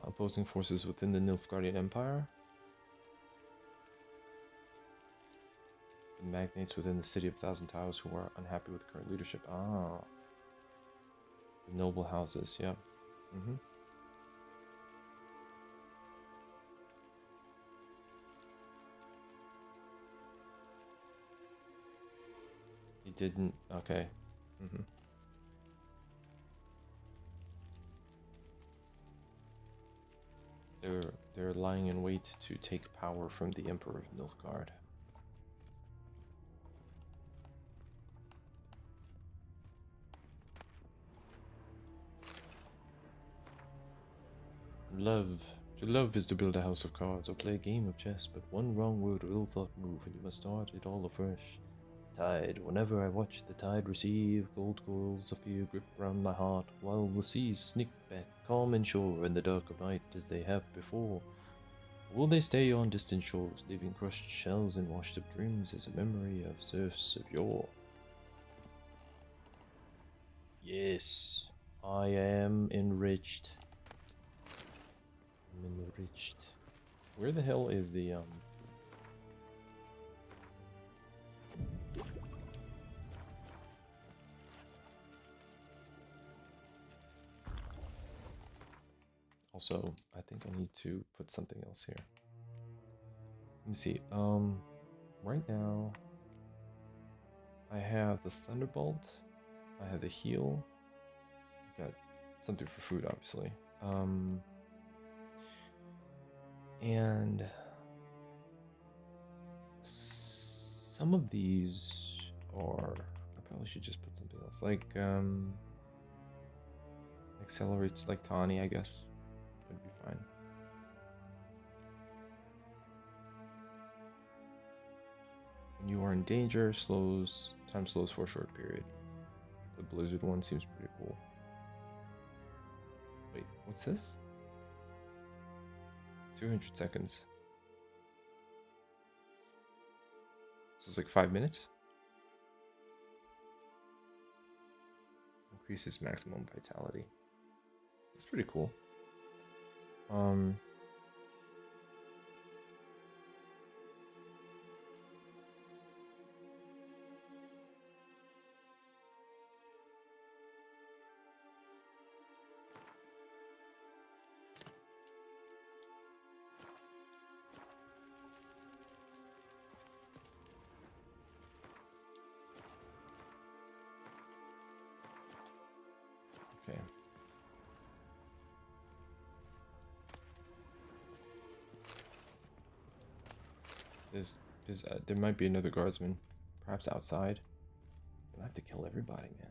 opposing forces within the Nilfgaardian Empire? The magnates within the City of Thousand Towers who are unhappy with current leadership. Ah. The noble houses, yep. Mm-hmm. He didn't, okay. Mm-hmm. They're lying in wait to take power from the Emperor of Nilfgaard. To love is to build a house of cards or play a game of chess, but one wrong word or ill-thought move and you must start it all afresh. Tide, whenever I watch the tide receive, cold coils of fear grip round my heart, while the seas sneak back calm and sure in the dark of night as they have before. Will they stay on distant shores, leaving crushed shells and washed up dreams as a memory of serfs of yore? Yes, I am enriched. I'm enriched. Where the hell is the, Also, I think I need to put something else here. Let me see. Right now, I have the Thunderbolt. I have the heal. Got something for food, obviously. And some of these are. I probably should just put something else, like accelerates, like Tawny, I guess. Would be fine. When you are in danger, time slows for a short period. The blizzard one seems pretty cool. Wait, what's this? 200 seconds. So it's like 5 minutes? Increases maximum vitality. That's pretty cool. Okay. There might be another guardsman, perhaps outside. I have to kill everybody, man.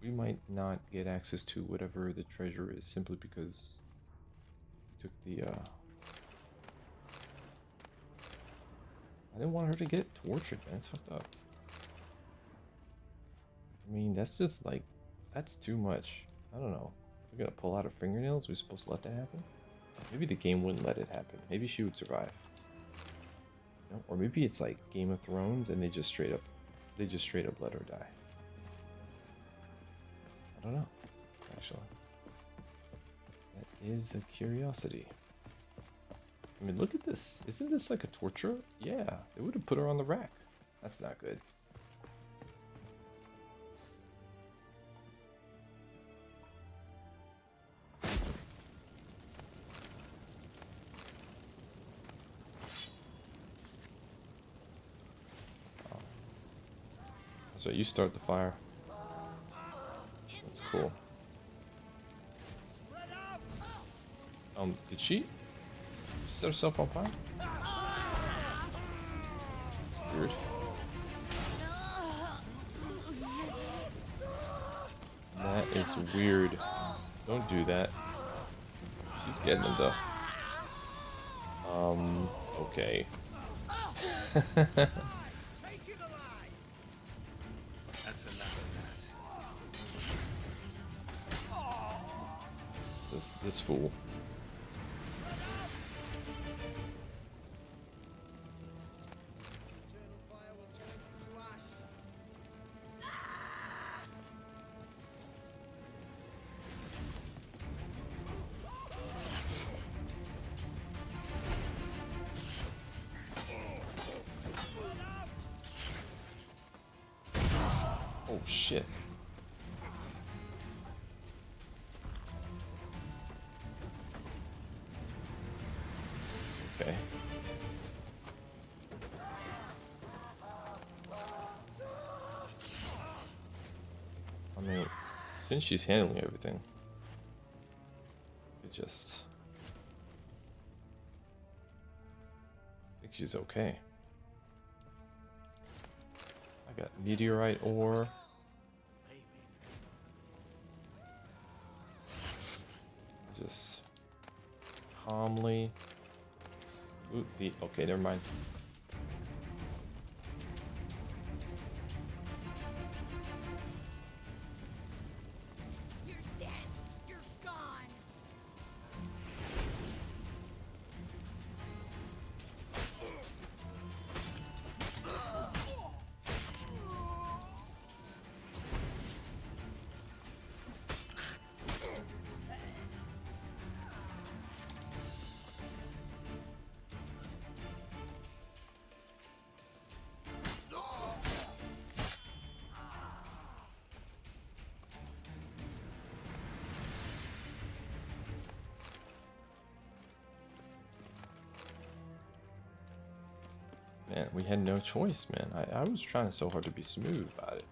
We might not get access to whatever the treasure is simply because we took the, I didn't want her to get tortured, man. It's fucked up. I mean, that's just like, that's too much. I don't know. We're gonna pull out her fingernails? We're supposed to let that happen? Maybe the game wouldn't let it happen. Maybe she would survive. You know? Or maybe it's like Game of Thrones and they just straight up let her die. I don't know, actually. That is a curiosity. I mean, look at this. Isn't this like a torture? Yeah, they would have put her on the rack. That's not good. So you start the fire. That's cool. Did she set herself on fire? Weird. That is weird. Don't do that. She's getting him though. Okay. That's enough of that. This fool. Oh shit. Okay. I mean, since she's handling everything, I think she's okay. I got meteorite ore. Just calmly loot the. Okay, never mind. You're dead. You're gone. Man, we had no choice, man. I was trying so hard to be smooth about it.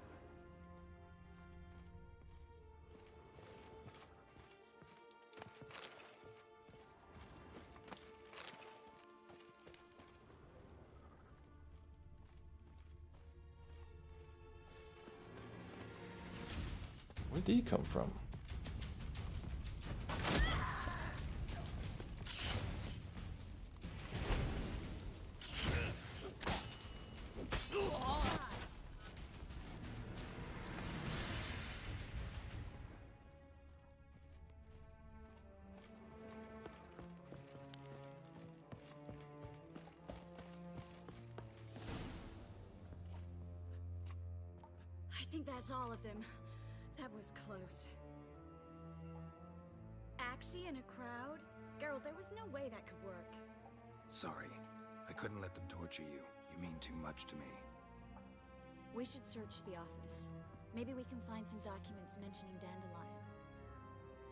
Where'd he come from? I think that's all of them. That was close. Axie in a crowd? Geralt, there was no way that could work. Sorry. I couldn't let them torture you. You mean too much to me. We should search the office. Maybe we can find some documents mentioning Dandelion.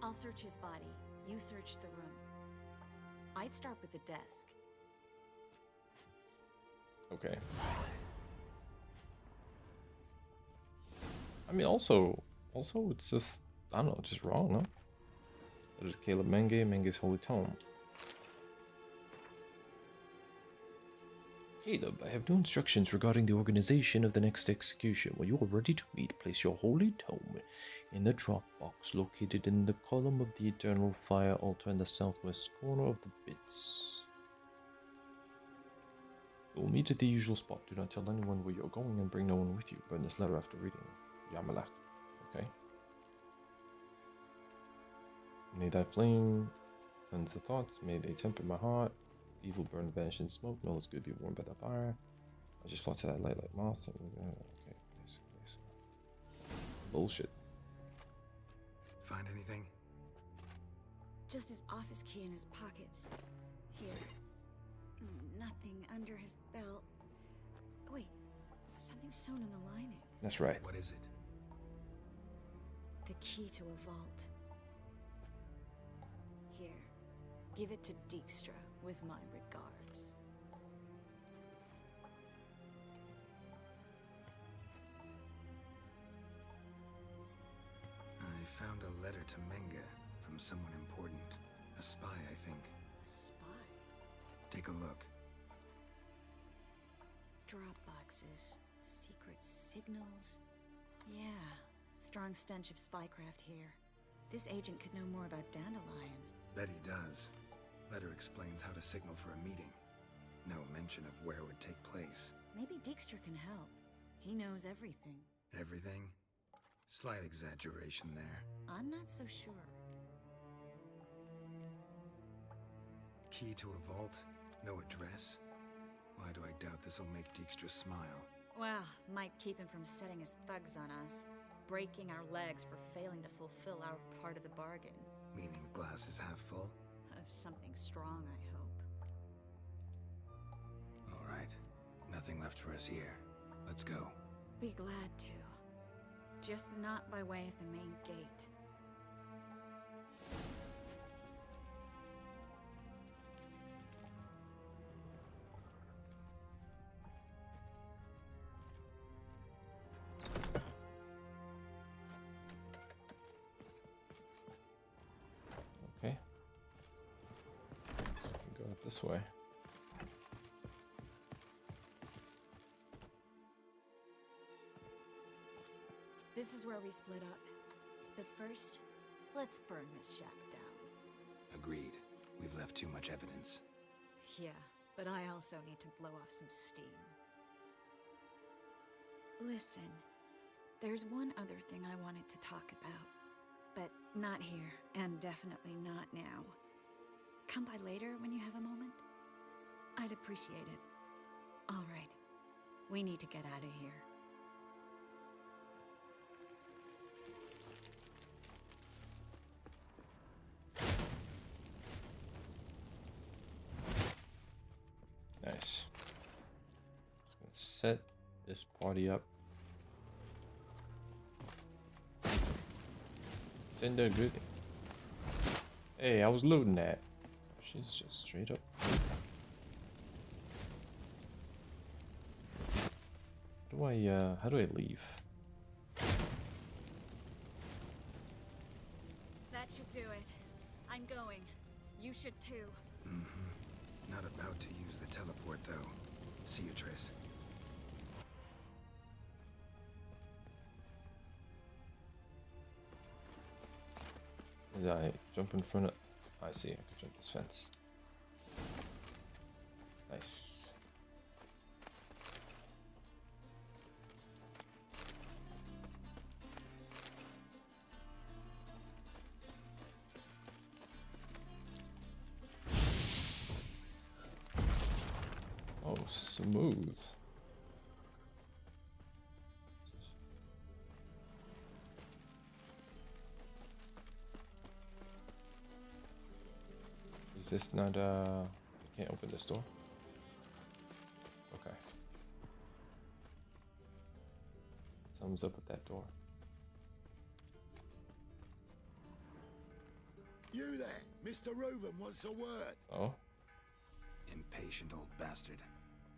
I'll search his body. You search the room. I'd start with the desk. Okay. I mean, also, it's just, I don't know, just wrong, no? There's Caleb Menge's Holy Tome. Caleb, I have no instructions regarding the organization of the next execution. When you are ready to meet, place your Holy Tome in the drop box located in the column of the Eternal Fire altar in the southwest corner of the bits. You will meet at the usual spot. Do not tell anyone where you're going and bring no one with you. Burn this letter after reading Yamalak. Okay. May thy flame cleanse the thoughts. May they temper my heart. Evil burn, vanish in smoke. No, it's good to be warmed by the fire. I just fly to that light like moths. Okay. Bullshit. Find anything? Just his office key in his pockets. Here. Nothing under his belt. Wait, something sewn in the lining. That's right. What is it? The key to a vault. Here, give it to Dijkstra with my regards. I found a letter to Menge from someone important. A spy, I think. A spy? Take a look. Drop boxes, secret signals. Yeah, strong stench of spycraft here. This agent could know more about Dandelion. Bet he does. Letter explains how to signal for a meeting. No mention of where it would take place. Maybe Dijkstra can help. He knows everything. Everything? Slight exaggeration there. I'm not so sure. Key to a vault? No address? Why do I doubt this'll make Dijkstra smile? Well, might keep him from setting his thugs on us. Breaking our legs for failing to fulfill our part of the bargain. Meaning glass is half full? Of something strong, I hope. All right. Nothing left for us here. Let's go. Be glad to. Just not by way of the main gate. Okay. Go up this way. This is where we split up. But first, let's burn this shack down. Agreed. We've left too much evidence. Yeah, but I also need to blow off some steam. Listen, there's one other thing I wanted to talk about. But not here, and definitely not now. Come by later when you have a moment? I'd appreciate it. All right. We need to get out of here. Nice. Just gonna set this party up. Send a good. Hey, I was loading that. She's just straight up. How do I leave? That should do it. I'm going. You should too. Not about to use the teleport, though. See you, Triss. Did I jump in front of... I see, I can jump this fence. Nice. Oh, smooth. Is this not, I can't open this door? Okay. Something's up with that door. You there, Mr. Reuven wants a word. Oh? Impatient old bastard.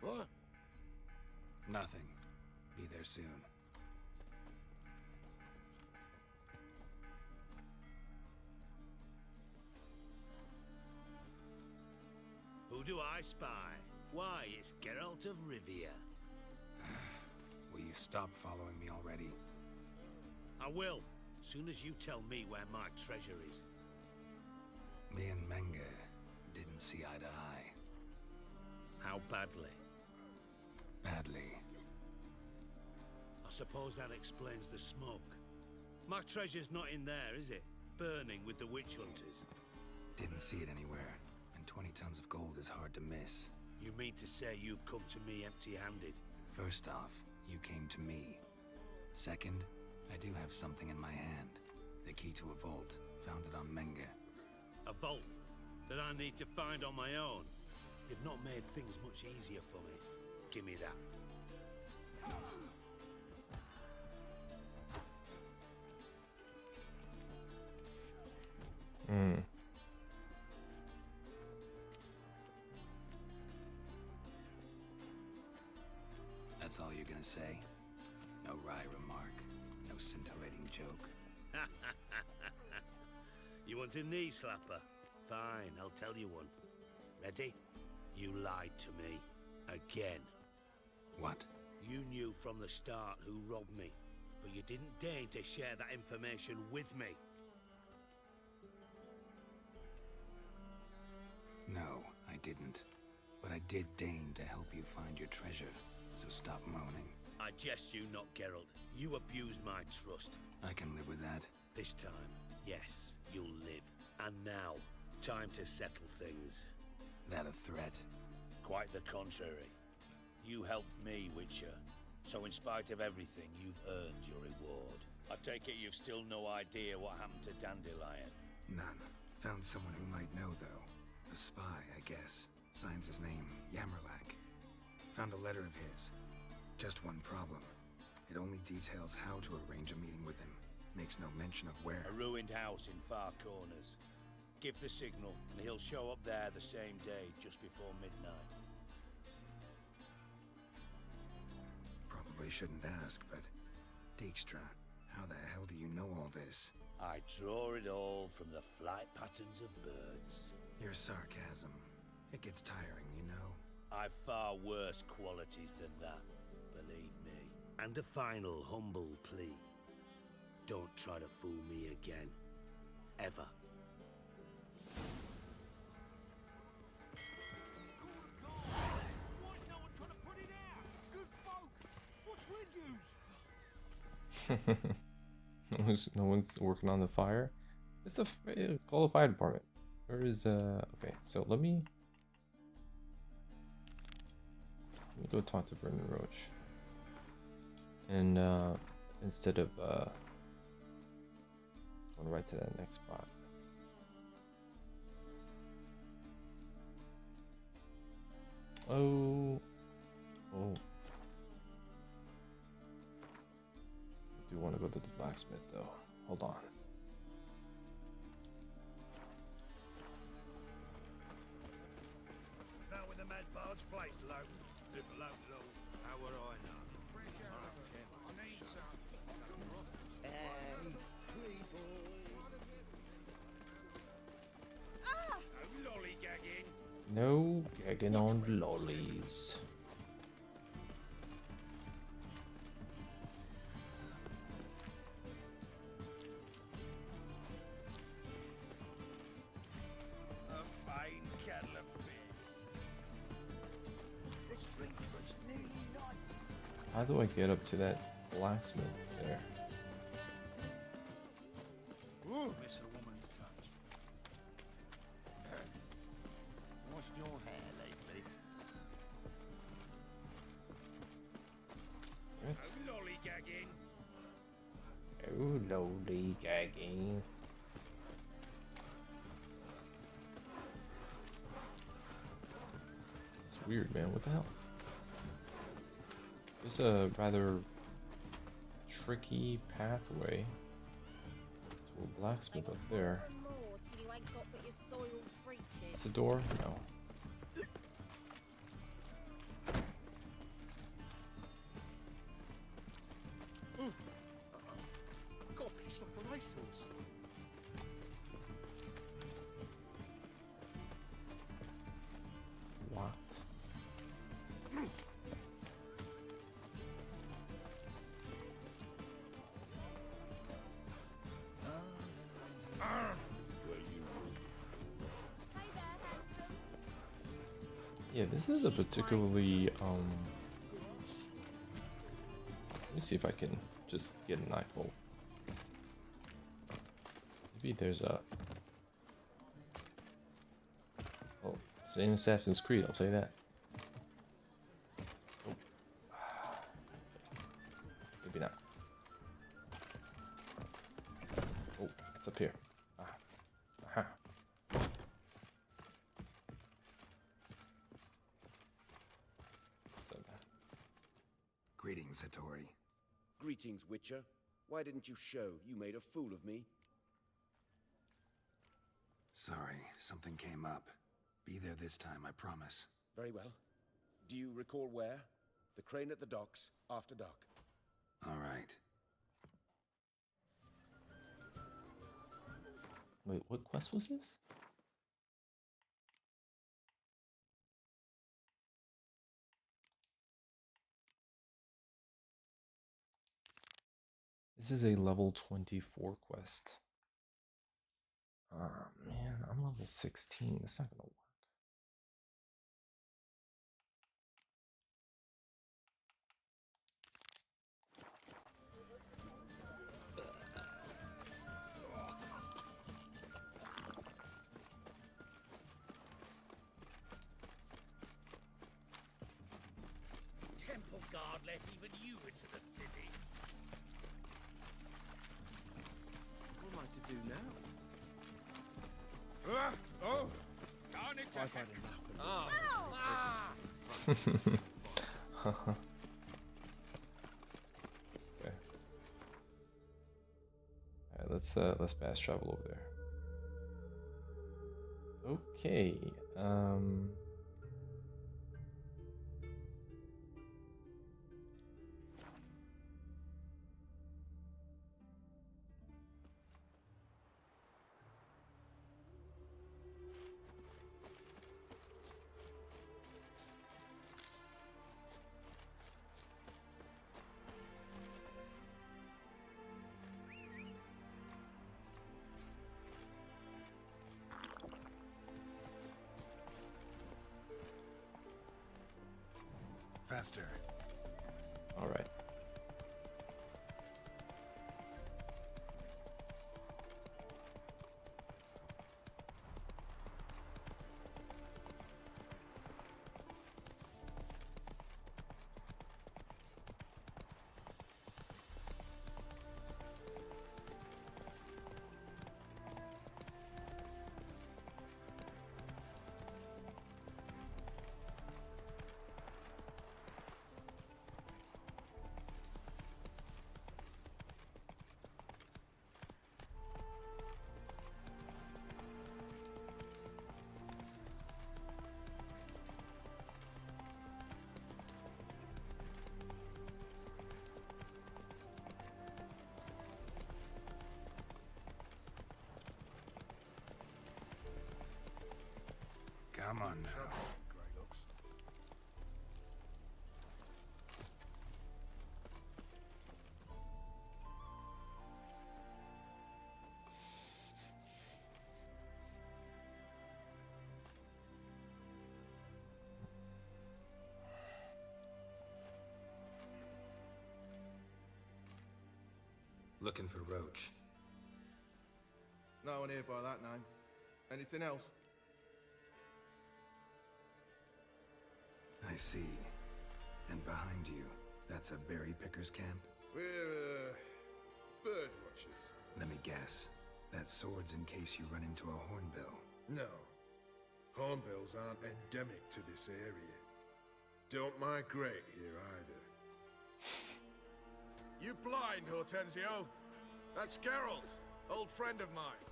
What? Nothing. Be there soon. Who do I spy? Why, it's Geralt of Rivia. Will you stop following me already? I will, soon as you tell me where my treasure is. Me and Menge didn't see eye to eye. How badly? Badly. I suppose that explains the smoke. My treasure's not in there, is it? Burning with the witch hunters. Didn't see it anywhere, and 20 tons of gold is hard to miss. You mean to say you've come to me empty-handed? First off, you came to me. Second, I do have something in my hand. The key to a vault, found it on Menge. A vault that I need to find on my own? You've not made things much easier for me. Give me that. That's all you're gonna say? No wry remark, no scintillating joke. You want a knee slapper? Fine, I'll tell you one. Ready? You lied to me. Again. What? You knew from the start who robbed me, but you didn't deign to share that information with me. No, I didn't. But I did deign to help you find your treasure, so stop moaning. I jest you not, Geralt. You abused my trust. I can live with that. This time, yes, you'll live. And now, time to settle things. That a threat? Quite the contrary. You helped me, Witcher. So in spite of everything, you've earned your reward. I take it you've still no idea what happened to Dandelion? None. Found someone who might know, though. A spy, I guess. Signs his name, Yammerlack. Found a letter of his. Just one problem. It only details how to arrange a meeting with him. Makes no mention of where. A ruined house in Far Corners. Give the signal, and he'll show up there the same day, just before midnight. Probably shouldn't ask, but... Dijkstra, how the hell do you know all this? I draw it all from the flight patterns of birds. Your sarcasm. It gets tiring, you know. I've far worse qualities than that, believe me. And a final humble plea. Don't try to fool me again. Ever. No one's working on the fire. It's call the fire department. Where is okay, so let me go talk to Brendan Roach. And instead of going right to that next spot. Oh. I do want to go to the blacksmith though. Hold on. Now with the mad barge place low. If low low, how would I know? I need some. No lollygagging. No gagging on lollies. A fine kettle of fish. This drink was nearly nuts. How do I get up to that blacksmith there? Ooh, miss a woman's touch. Washed your hair lately? No lollygagging. Oh, lollygagging. It's weird, man. What the hell? There's a rather tricky pathway to a blacksmith up there. It's a door? No. Got a piece like a racehorse. What? Yeah, this is a particularly let me see if I can just get an eyeful. Maybe there's a it's in Assassin's Creed, I'll say that. Oh. Maybe not. Oh, it's up here. Aha. Greetings, Hattori. Greetings, Witcher. Why didn't you show? You made a fool of me. Sorry, something came up. Be there this time, I promise. Very well. Do you recall where? The crane at the docks, after dark. All right. Wait, what quest was this? This is a level 24 quest. Ah, man, I'm level 16. That's not gonna work. temple guard let even you into the city? What am I to do now? Oh! Darn it! I've had enough. Okay. Alright, let's fast travel over there. Okay. Faster. All right. Come on now. Grey looks. Looking for Roach. No one here by that name. Anything else? I see. And behind you, that's a berry picker's camp? We're, bird watchers. Let me guess. That sword's in case you run into a hornbill. No. Hornbills aren't endemic to this area. Don't migrate here either. You blind, Hortensio? That's Geralt, old friend of mine.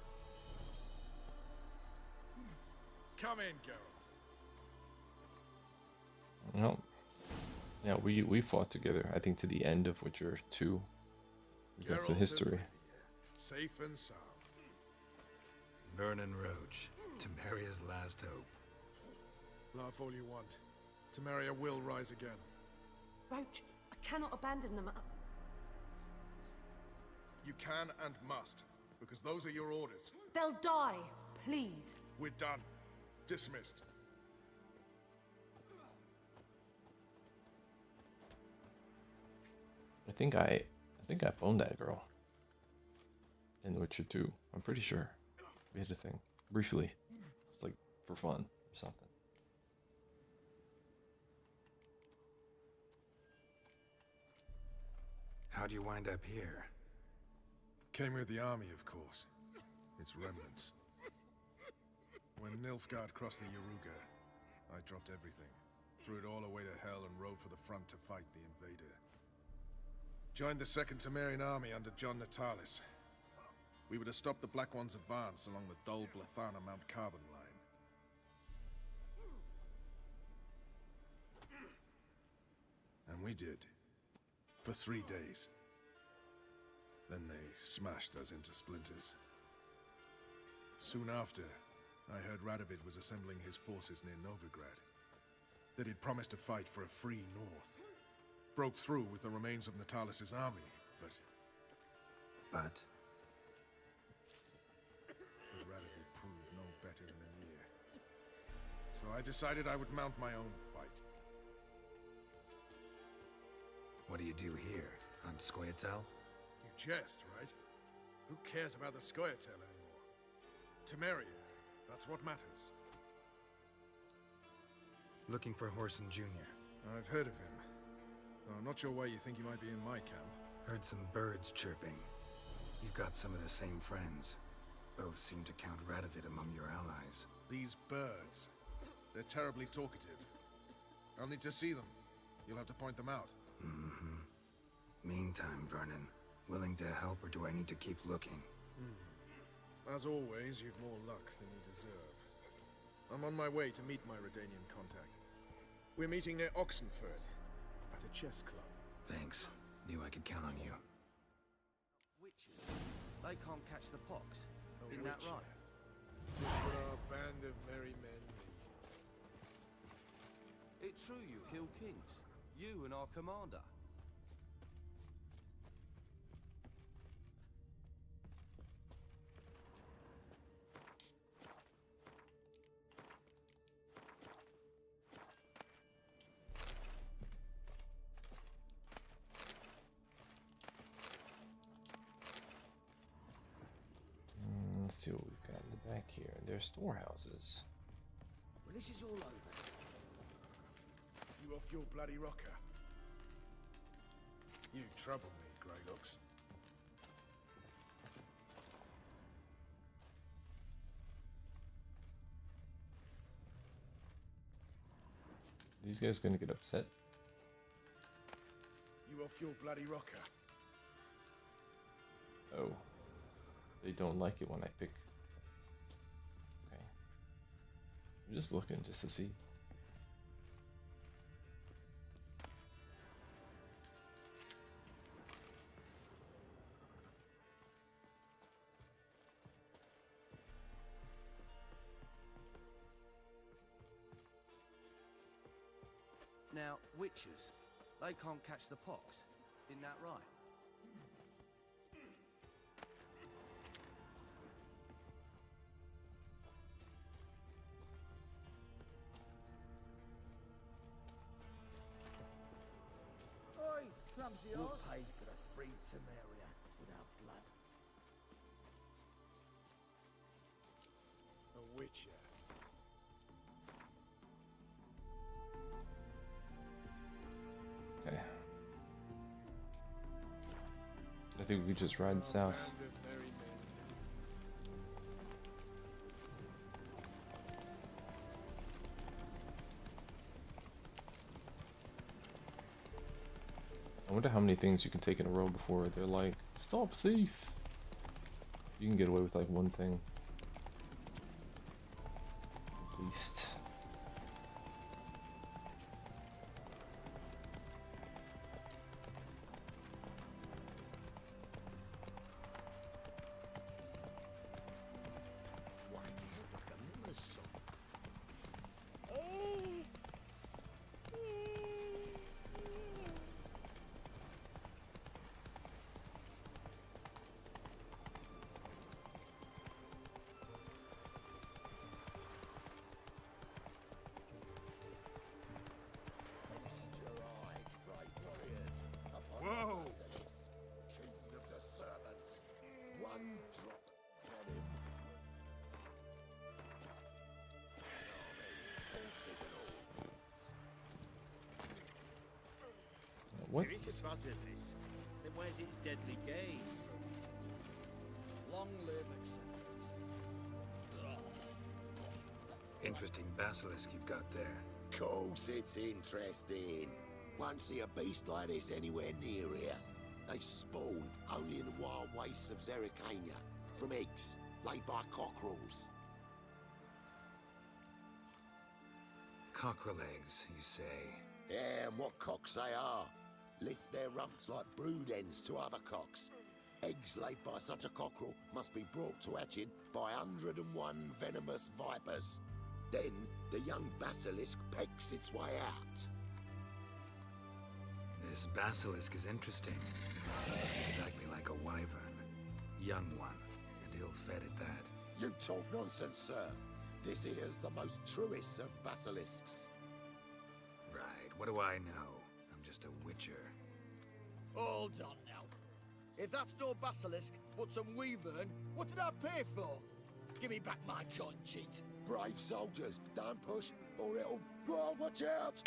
Come in, Geralt. Well, yeah, we fought together. I think to the end of Witcher 2. We got some Geralt history. of Rivia, safe and sound. Vernon Roach, Temeria's last hope. Laugh all you want. Temeria will rise again. Roach, I cannot abandon them. You can and must, because those are your orders. They'll die, please. We're done. Dismissed. I think I boned that girl in Witcher 2. I'm pretty sure we had a thing briefly. It's like for fun or something. How'd you wind up here? Came with the army, of course. Its remnants. When Nilfgaard crossed the Yaruga, I dropped everything. Threw it all away to hell and rode for the front to fight the invader. Joined the Second Temerian army under John Natalis. We were to stop the Black One's advance along the Dol Blathana Mount Carbon line. And we did. For 3 days. Then they smashed us into splinters. Soon after, I heard Radovid was assembling his forces near Novigrad. That he'd promised to fight for a free north. Broke through with the remains of Natalis' army, but Radovid proved no better than Emir. So I decided I would mount my own fight. What do you do here? On Scoia'tael? You jest, right? Who cares about the Scoia'tael anymore? Temeria, that's what matters. Looking for Whoreson Jr. I've heard of him. I'm not sure why you think you might be in my camp. Heard some birds chirping. You've got some of the same friends. Both seem to count Radovid among your allies. These birds. They're terribly talkative. I'll need to see them. You'll have to point them out. Mm-hmm. Meantime, Vernon, willing to help or do I need to keep looking? As always, you've more luck than you deserve. I'm on my way to meet my Redanian contact. We're meeting near Oxenford, at a chess club. Thanks. Knew I could count on you. Witches. They can't catch the pox. Isn't that right? Just what our band of merry men need. It's true you killed kings. You and our commander. Let's see what we've got in the back here. There are storehouses. When this is all over, You off your bloody rocker? You trouble me, Greylocks. These guys gonna get upset. You off your bloody rocker? Oh. They don't like it when I pick. Okay. I'm just looking just to see. Now, witches, they can't catch the pox. Isn't that right? oi, clumsy horse. We'll pay for the free Temeria with our blood. A witcher. Okay. I think we just ride south. Band of merry men. I wonder how many things you can take in a row before they're like, stop thief. You can get away with like one thing. At least. Whoa! King of the servants. One drop venom. Horses and all. What? There is a basilisk that wears its deadly gaze. Long live acceptance. Interesting basilisk you've got there. Course it's interesting. Won't see a beast like this anywhere near here. They spawn only in the wild wastes of Zerrikania, from eggs laid by cockerels. Cockerel eggs, you say? Yeah, and what cocks they are. Lift their rumps like brood hens to other cocks. Eggs laid by such a cockerel must be brought to hatching by 101 venomous vipers. Then the young basilisk pecks its way out. This basilisk is interesting. It's exactly like a wyvern. Young one, and ill-fed at that. You talk nonsense, sir. This here's the most truest of basilisks. Right, what do I know? I'm just a witcher. Hold on now. If that's no basilisk, but some wyvern, what did I pay for? Give me back my coin, cheat. Brave soldiers, don't push, or it'll... Whoa, watch out!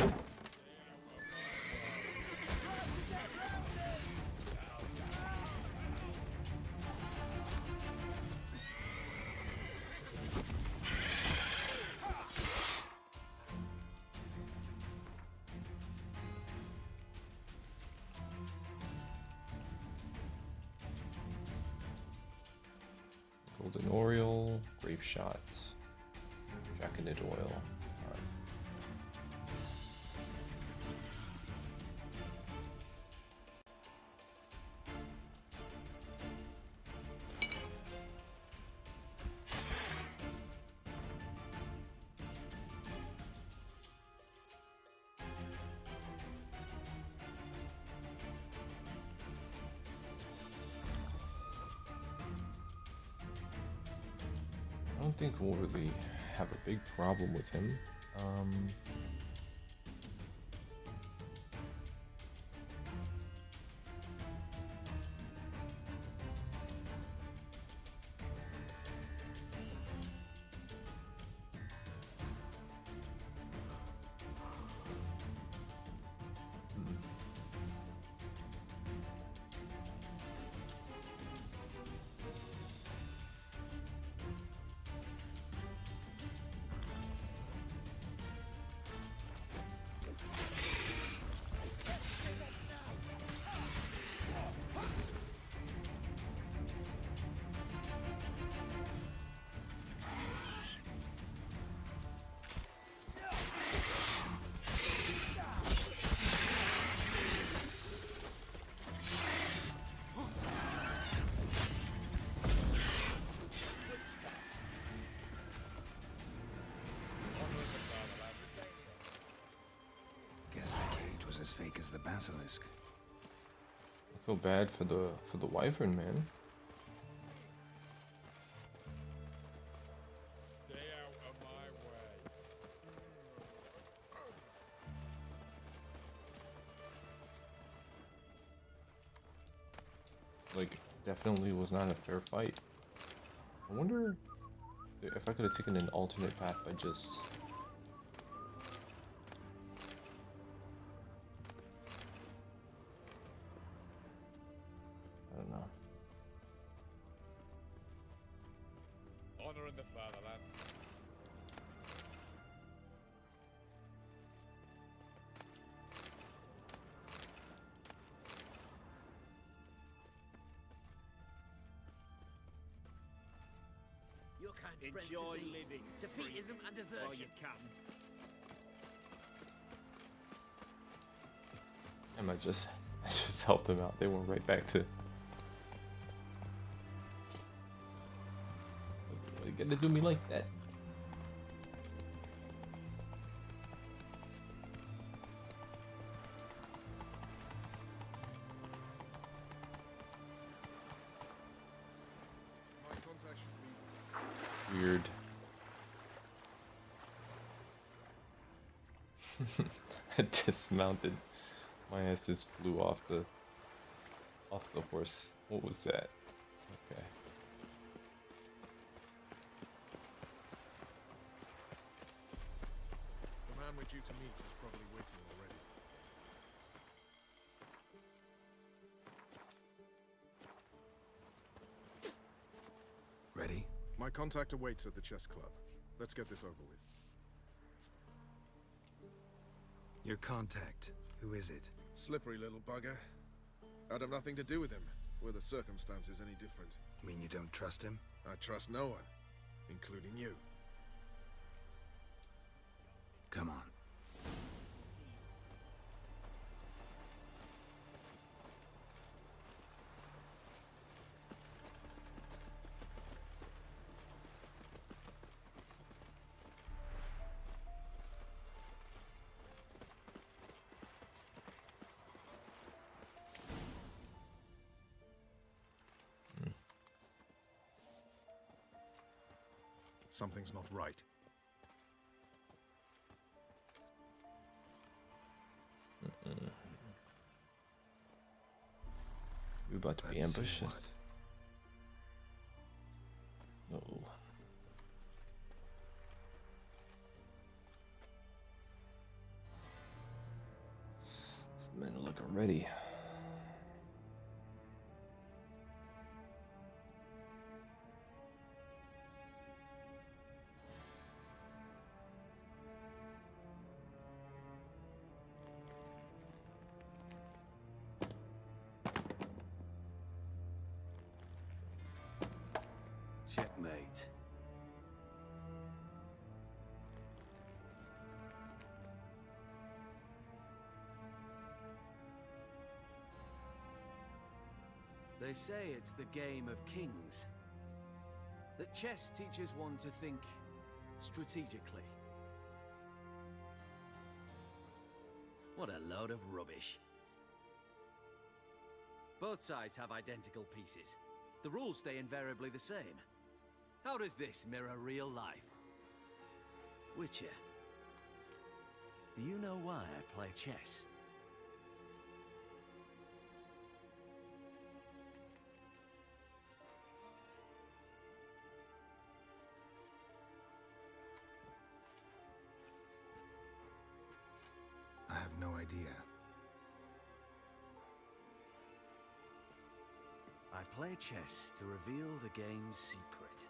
Golden Oriole, Grape Shot, Jacketed Oil. Alright. I don't think we'll really have a big problem with him. Guess the cage was as fake as the basilisk. I feel bad for the wyvern, man. Stay out of my way. Like, definitely was not a fair fight. I wonder if I could have taken an alternate path by just... I don't know. Honor in the fatherland. Your kind spreads Enjoy disease, living defeatism and desertion. while you can. And I just helped them out. They went right back to... Why you gotta do me like that? My contact should be... Weird. I dismounted. My ass just flew off the horse. What was that? Okay. The man we're due to meet is probably waiting already. Ready? My contact awaits at the chess club. Let's get this over with. Your contact. Who is it? Slippery little bugger. I'd have nothing to do with him, were the circumstances any different. Mean you don't trust him? I trust no one, including you. Come on. Something's not right. We're about to be Let's see ambushed. what. No. These men are looking ready. Checkmate. They say it's the game of kings. That chess teaches one to think strategically. What a load of rubbish. Both sides have identical pieces. The rules stay invariably the same. How does this mirror real life? Witcher, do you know why I play chess? I have no idea. I play chess to reveal the game's secret.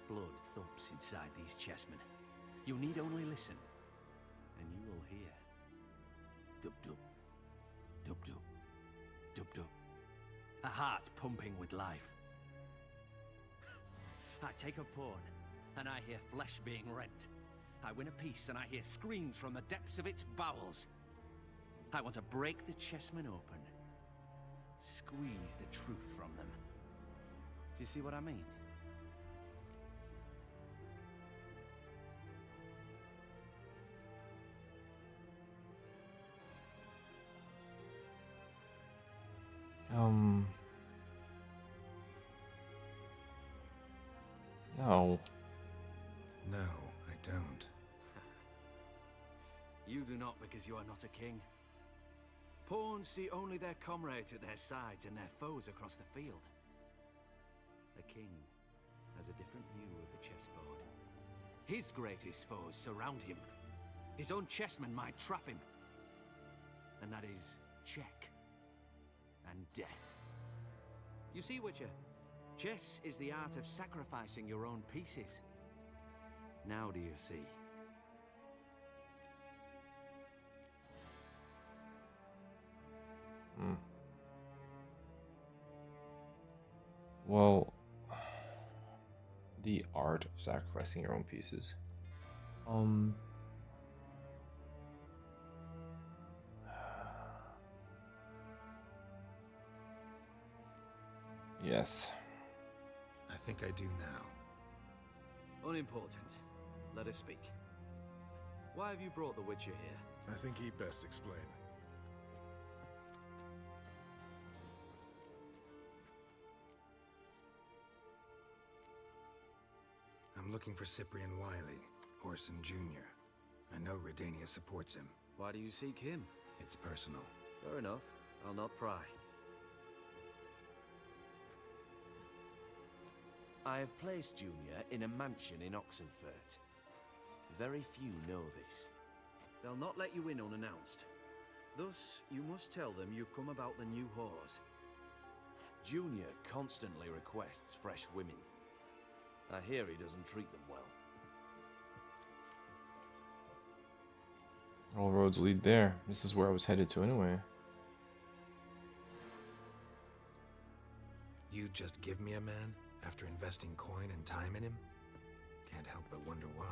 Blood thumps inside these chessmen. You need only listen, and you will hear. Dub-dub, dub-dub, dub-dub. A heart pumping with life. I take a pawn, and I hear flesh being rent. I win a piece, and I hear screams from the depths of its bowels. I want to break the chessmen open. Squeeze the truth from them. Do you see what I mean? No. No, I don't. You do not because you are not a king. Pawns see only their comrades at their sides and their foes across the field. A king has a different view of the chessboard. His greatest foes surround him. His own chessmen might trap him. And that is check and death. You see, Witcher, chess is the art of sacrificing your own pieces. Now do you see? Well, the art of sacrificing your own pieces. Yes. I think I do now. Unimportant. Let us speak. Why have you brought the Witcher here? I think he'd best explain. I'm looking for Cyprian Wiley, Orson Jr. I know Redania supports him. Why do you seek him? It's personal. Fair enough. I'll not pry. I have placed Junior in a mansion in Oxenfurt. Very few know this. They'll not let you in unannounced. Thus, you must tell them you've come about the new whores. Junior constantly requests fresh women. I hear he doesn't treat them well. All roads lead there. This is where I was headed to anyway. You just give me a man after investing coin and time in him? Can't help but wonder why.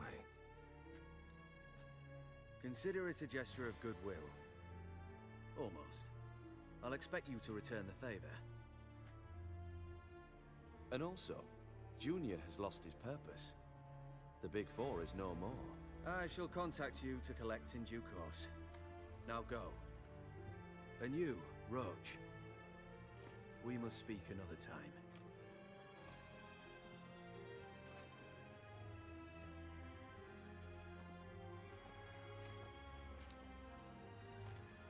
Consider it a gesture of goodwill. Almost. I'll expect you to return the favor. And also, Junior has lost his purpose. The Big Four is no more. I shall contact you to collect in due course. Now go. And you, Roach. We must speak another time.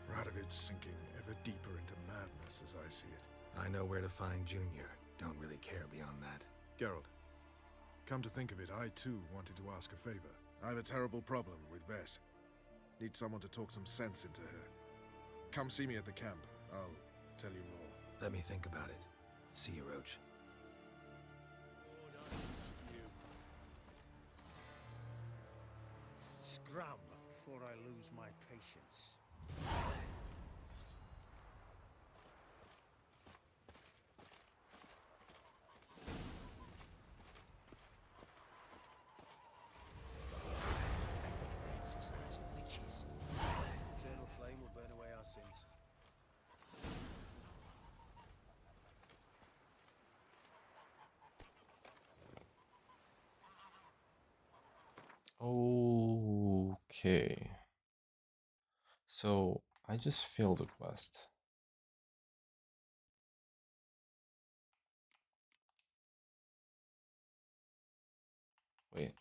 Radovid's sinking ever deeper into madness as I see it. I know where to find Junior. Don't really care beyond that. Geralt, come to think of it, I too wanted to ask a favor. I have a terrible problem with Vess. Need someone to talk some sense into her. Come see me at the camp. I'll tell you more. Let me think about it. See you, Roach. Scram before I lose my patience. Okay. So I just failed a quest. Wait.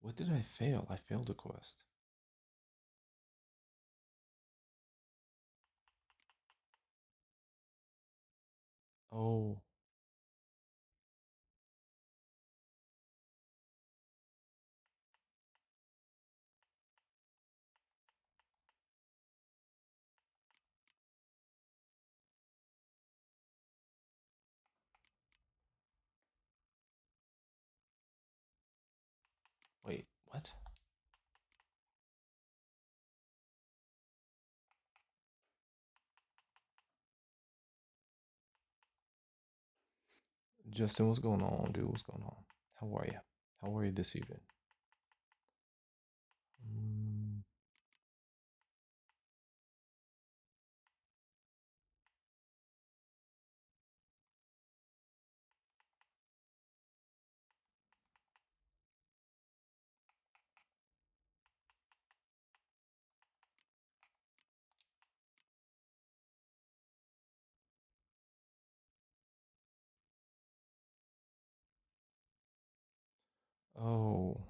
What did I fail? I failed a quest. Oh. Wait, what? Justin, what's going on, dude? What's going on? How are you? How are you this evening? Oh.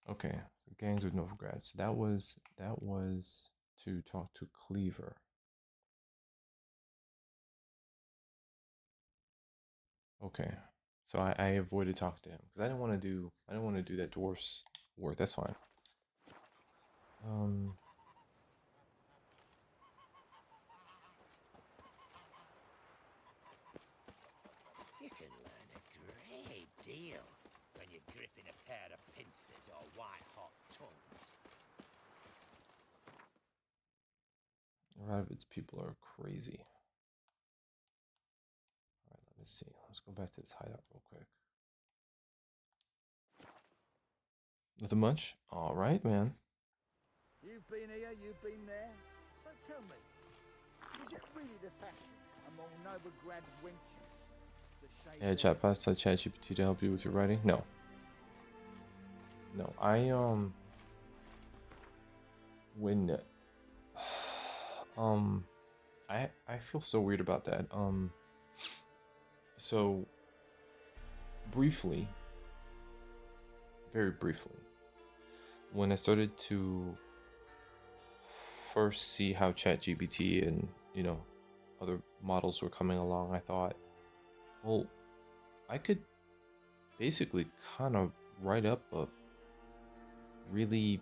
Okay. Gangs with Novigrads. That was to talk to Cleaver. Okay. So I avoided talking to him because I didn't want to do that dwarf's work. That's fine. Um You can learn a great deal when you're gripping a pair of pincers or white-hot tongues. Radovid's people are crazy. Alright, let me see. Let's go back to this hideout real quick. Nothing much? Alright, man. You've been here, you've been there. So tell me, is it really the fashion among Novigrad wenches to shave Yeah, chat pass to ChatGPT to help you with your writing? No. No, when I feel so weird about that. So briefly, very briefly, when I started to first see how ChatGPT and, other models were coming along, I thought, well, I could basically kind of write up a really,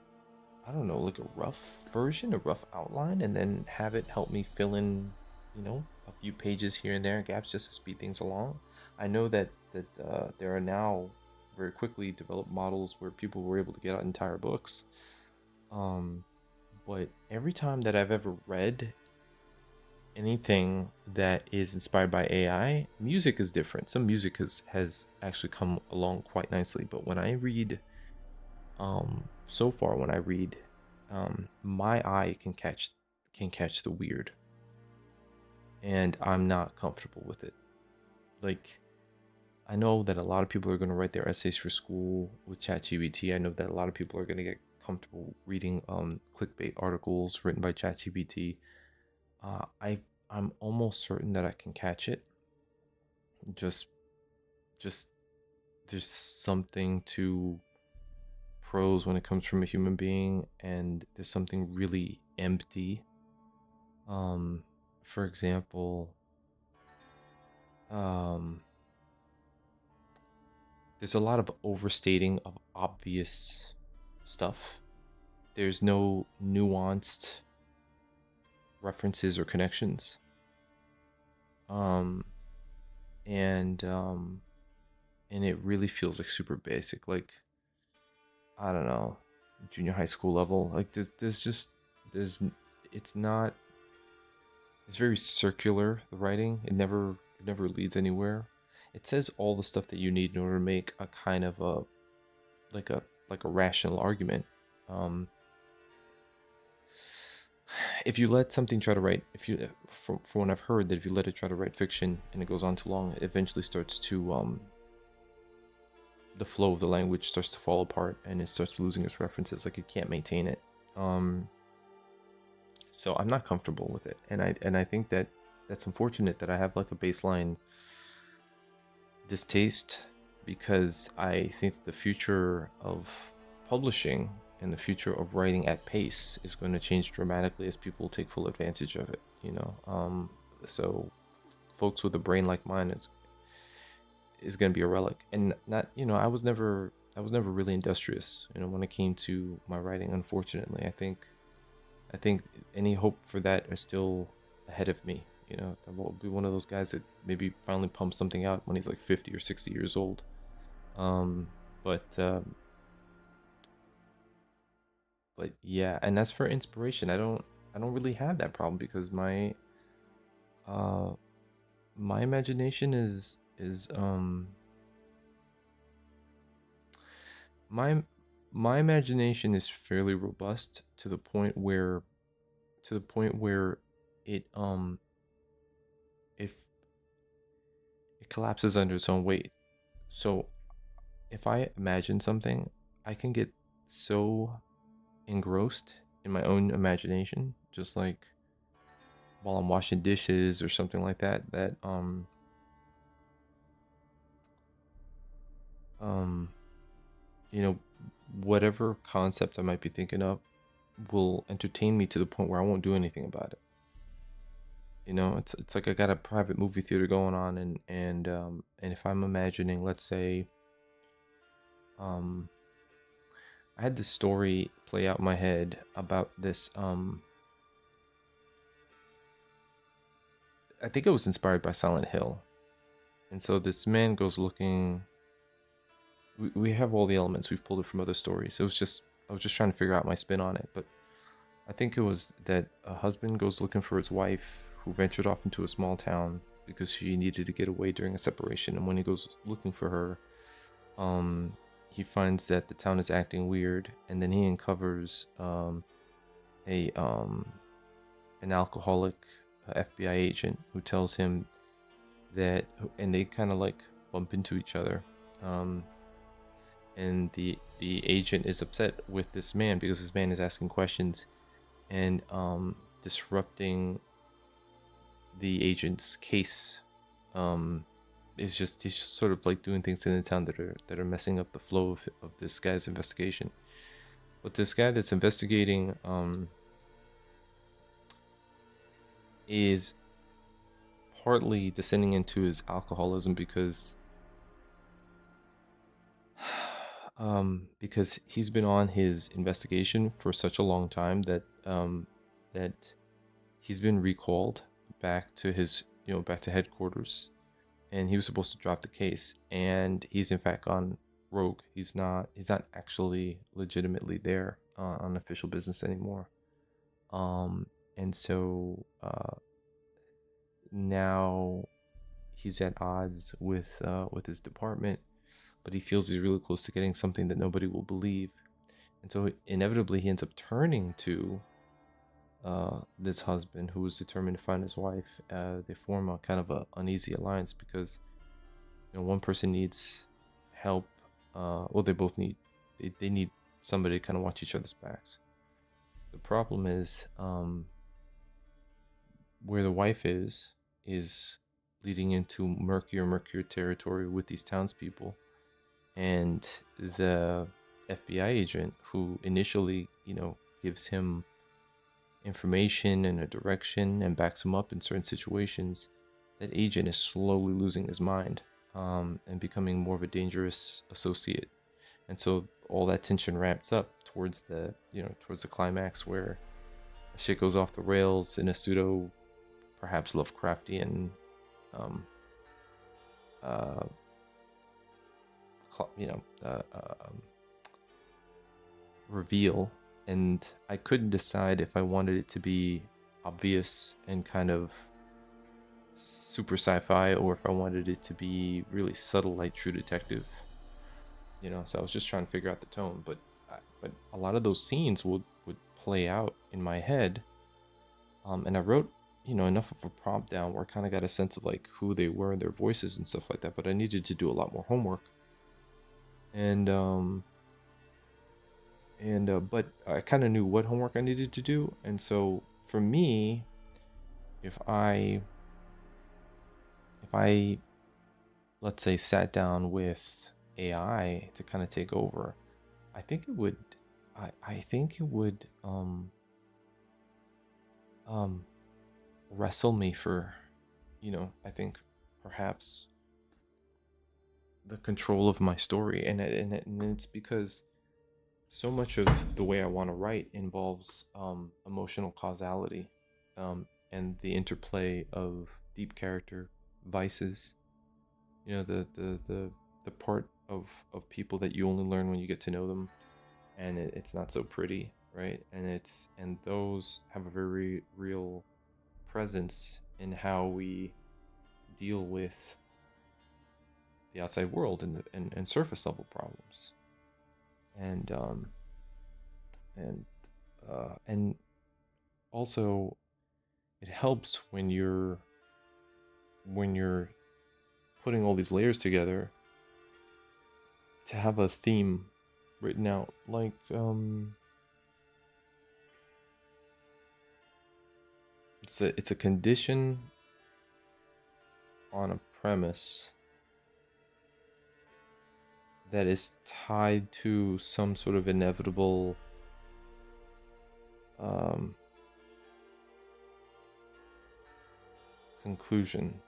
I don't know, like a rough version, a rough outline, and then have it help me fill in, a few pages here and there, gaps, just to speed things along. I know that there are now very quickly developed models where people were able to get out entire books. But every time that I've ever read anything that is inspired by AI, music is different. Some music has actually come along quite nicely, but when I read, so far when I read, my eye can catch the weird, and I'm not comfortable with it. Like, I know that a lot of people are going to write their essays for school with ChatGPT. I know that a lot of people are going to get comfortable reading clickbait articles written by ChatGPT. I'm almost certain that I can catch it. Just just there's something to prose when it comes from a human being, and there's something really empty. For example, um there's a lot of overstating of obvious stuff. There's no nuanced references or connections. Um and it really feels like super basic, like, I don't know, junior high school level. Like, there's it's not, it's very circular, the writing. It never leads anywhere. It says all the stuff that you need in order to make a kind of a a rational argument. If you let something try to write, if you, from what I've heard, that if you let it try to write fiction and it goes on too long, it eventually starts to the flow of the language starts to fall apart and it starts losing its references. Like it can't maintain it. So I'm not comfortable with it, and I think that that's unfortunate that I have like a baseline distaste, because I think that the future of publishing and the future of writing at pace is going to change dramatically as people take full advantage of it, you know. So folks with a brain like mine is going to be a relic. And not, you know, I was never really industrious, you know, when it came to my writing. Unfortunately, I think any hope for that are still ahead of me. You know, I will be one of those guys that maybe finally pumps something out when he's like 50 or 60 years old. But yeah, and as for inspiration, I don't really have that problem, because my imagination is my imagination is fairly robust to the point where it if it collapses under its own weight. So if I imagine something, I can get so engrossed in my own imagination, just like while I'm washing dishes or something like that, that you know, whatever concept I might be thinking of will entertain me to the point where I won't do anything about it. You know, it's like I got a private movie theater going on, and if I'm imagining, let's say, I had this story play out in my head about this, I think it was inspired by Silent Hill. And so this man goes looking, we have all the elements, we've pulled it from other stories. I was just trying to figure out my spin on it, but I think it was that a husband goes looking for his wife, who ventured off into a small town because she needed to get away during a separation. And when he goes looking for her, he finds that the town is acting weird, and then he uncovers an alcoholic FBI agent who tells him that, and they kind of like bump into each other. And the agent is upset with this man because this man is asking questions and disrupting the agent's case. He's just sort of like doing things in the town that are messing up the flow of this guy's investigation. But this guy that's investigating is partly descending into his alcoholism because he's been on his investigation for such a long time that that he's been recalled back to his, you know, back to headquarters, and he was supposed to drop the case, and he's in fact gone rogue. He's not actually legitimately there on official business anymore. And so now he's at odds with his department, but he feels he's really close to getting something that nobody will believe. And so inevitably he ends up turning to this husband who is determined to find his wife. They form a kind of a uneasy alliance because, you know, one person needs help. Well, they both need, they need somebody to kind of watch each other's backs. The problem is where the wife is leading into murkier territory with these townspeople. And the FBI agent who initially, you know, gives him information and a direction and backs him up in certain situations, that agent is slowly losing his mind and becoming more of a dangerous associate. And so all that tension ramps up towards the, you know, towards the climax where shit goes off the rails in a pseudo, perhaps Lovecraftian reveal. And I couldn't decide if I wanted it to be obvious and kind of super sci-fi, or if I wanted it to be really subtle like True Detective. you know. So I was just trying to figure out the tone, but a lot of those scenes would play out in my head, and I wrote, you know, enough of a prompt down where I kind of got a sense of like who they were and their voices and stuff like that. But I needed to do a lot more homework, and but I kind of knew what homework I needed to do, and so for me, if I let's say sat down with AI to kind of take over, I think it would I think it would wrestle me for, you know, I think perhaps the control of my story, and it's because so much of the way I want to write involves emotional causality, and the interplay of deep character vices. You know, the part of people that you only learn when you get to know them, and it's not so pretty, right? And those have a very real presence in how we deal with the outside world and surface level problems, and and and also it helps when you're putting all these layers together to have a theme written out, like it's a condition on a premise that is tied to some sort of inevitable conclusion.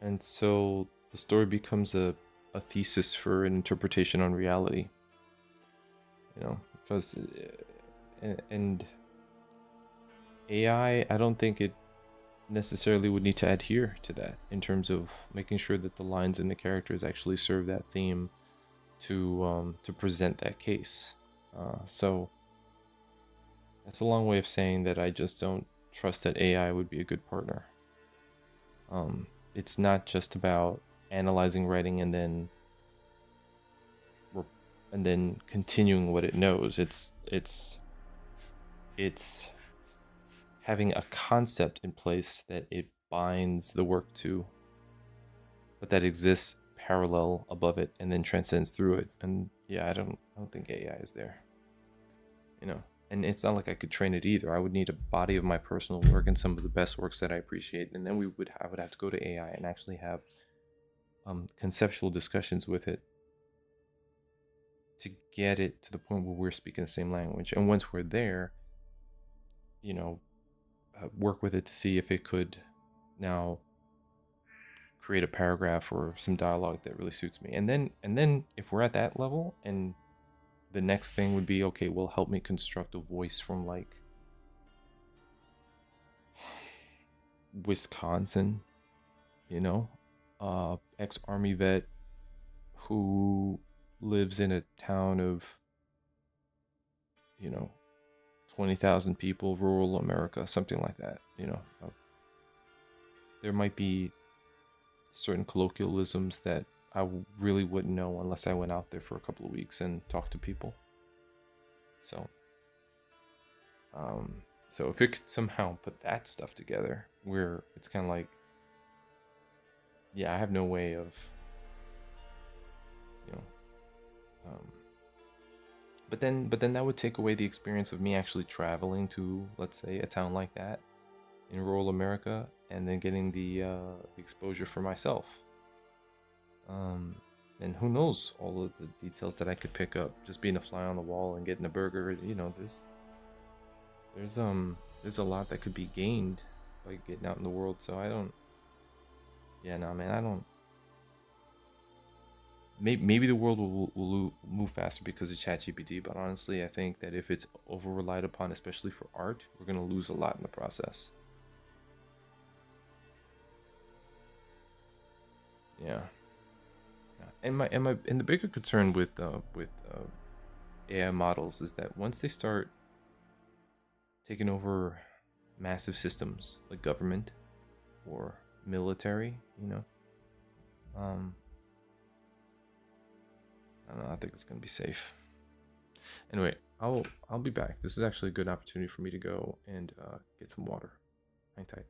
And so the story becomes a thesis for an interpretation on reality. You know, because and AI, I don't think it necessarily would need to adhere to that in terms of making sure that the lines and the characters actually serve that theme to present that case. So that's a long way of saying that I just don't trust that AI would be a good partner. It's not just about analyzing writing and then continuing what it knows. It's having a concept in place that it binds the work to, but that exists parallel above it and then transcends through it. And yeah, I don't think AI is there. You know, and it's not like I could train it either. I would need a body of my personal work and some of the best works that I appreciate, and then I would have to go to AI and actually have conceptual discussions with it to get it to the point where we're speaking the same language. And once we're there, you know, work with it to see if it could now create a paragraph or some dialogue that really suits me. And then if we're at that level, and the next thing would be, okay, well, help me construct a voice from like Wisconsin, you know, ex-army vet who lives in a town of, you know, 20,000 people, rural America, something like that. You know, there might be certain colloquialisms that I really wouldn't know unless I went out there for a couple of weeks and talked to people. So, so if it could somehow put that stuff together, where it's kind of like, yeah, I have no way of, you know, but then that would take away the experience of me actually traveling to, let's say, a town like that in rural America, and then getting the exposure for myself. And who knows all of the details that I could pick up just being a fly on the wall and getting a burger. You know, there's a lot that could be gained by getting out in the world. So I don't. Yeah, no, man, I don't. Maybe the world will move faster because of ChatGPT, but honestly, I think that if it's over relied upon, especially for art, we're gonna lose a lot in the process. Yeah. And the bigger concern with AI models is that once they start taking over massive systems like government or military, you know, I don't know. I think it's gonna be safe. Anyway, I'll be back. This is actually a good opportunity for me to go and get some water. Hang tight.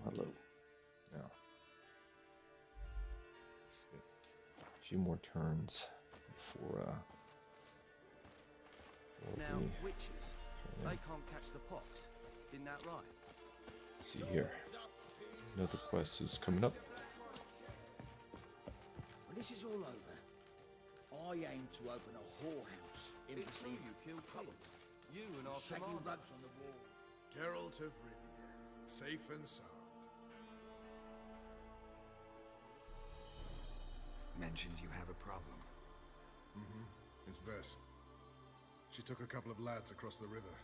hello. Now, let's get a few more turns before Now, we witches, they can't catch the pox. Isn't that right? see here. Another quest is coming up. When this is all over, I aim to open a whorehouse in the sea. You killed Cullen. You and our Shaggy commander. rugs on the walls. Geralt of Rivia, safe and sound. Mentioned you have a problem. It's Vess. She took a couple of lads across the river.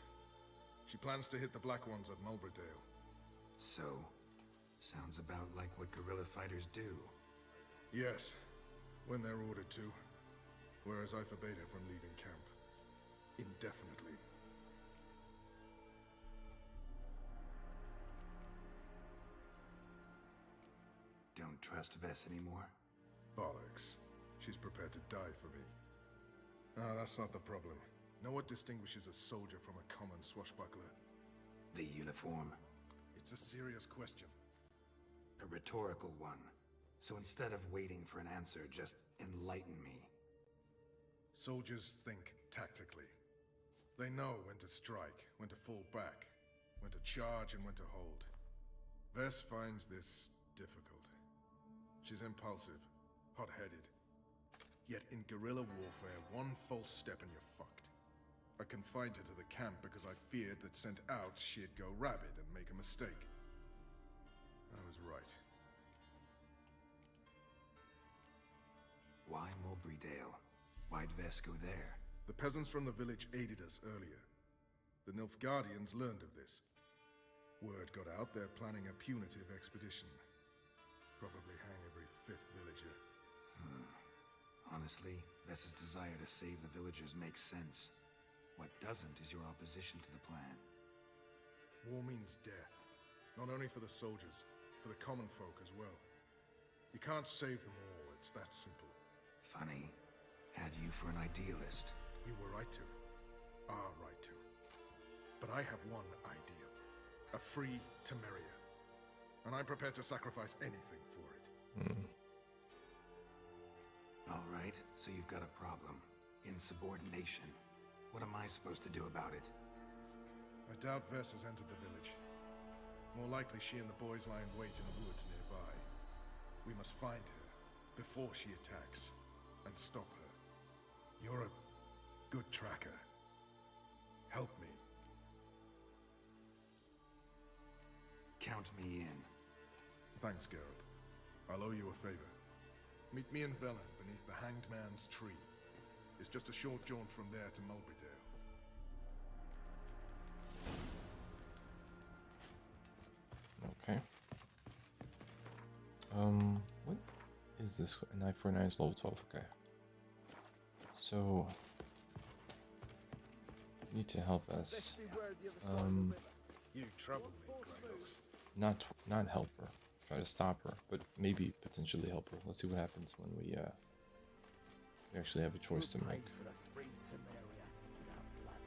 She plans to hit the Black Ones at Mulberdale. So, sounds about like what guerrilla fighters do. Yes, when they're ordered to. Whereas I forbade her from leaving camp. Indefinitely. Don't trust Vess anymore? Bollocks. She's prepared to die for me. Ah, that's not the problem. Know what distinguishes a soldier from a common swashbuckler? The uniform. It's a serious question. A rhetorical one. So instead of waiting for an answer, just enlighten me. Soldiers think tactically. They know when to strike, when to fall back, when to charge and when to hold. Vess finds this difficult. She's impulsive, hot-headed. Yet in guerrilla warfare, one false step and you're fucked. I confined her to the camp because I feared that sent out she'd go rabid and make a mistake. I was right. Why Mulberrydale? Why'd Vess go there? The peasants from the village aided us earlier. The Nilfgaardians learned of this. Word got out they're planning a punitive expedition. Probably hang every fifth villager. Honestly, Vess's desire to save the villagers makes sense. What doesn't is your opposition to the plan. War means death. Not only for the soldiers, for the common folk as well. You can't save them all, it's that simple. Funny. Had you for an idealist. You were right to. Are right to. But I have one ideal. A free Temeria. And I'm prepared to sacrifice anything for it. All right, so you've got a problem. Insubordination. What am I supposed to do about it? I doubt Vess has entered the village. More likely she and the boys lie in wait in the woods nearby. We must find her before she attacks and stop her. You're a good tracker. Help me. Count me in. Thanks, Geralt. I'll owe you a favor. Meet me in Velen beneath the Hanged Man's tree. It's just a short jaunt from there to Mulberrydale. Okay. What is this? A knife for 9 is level 12. Okay. So, need to help us. You trouble me, Greyhawks. Not help her. Try to stop her, but maybe potentially help her. Let's see what happens when we actually have a choice to make. For a free Temeria without blood.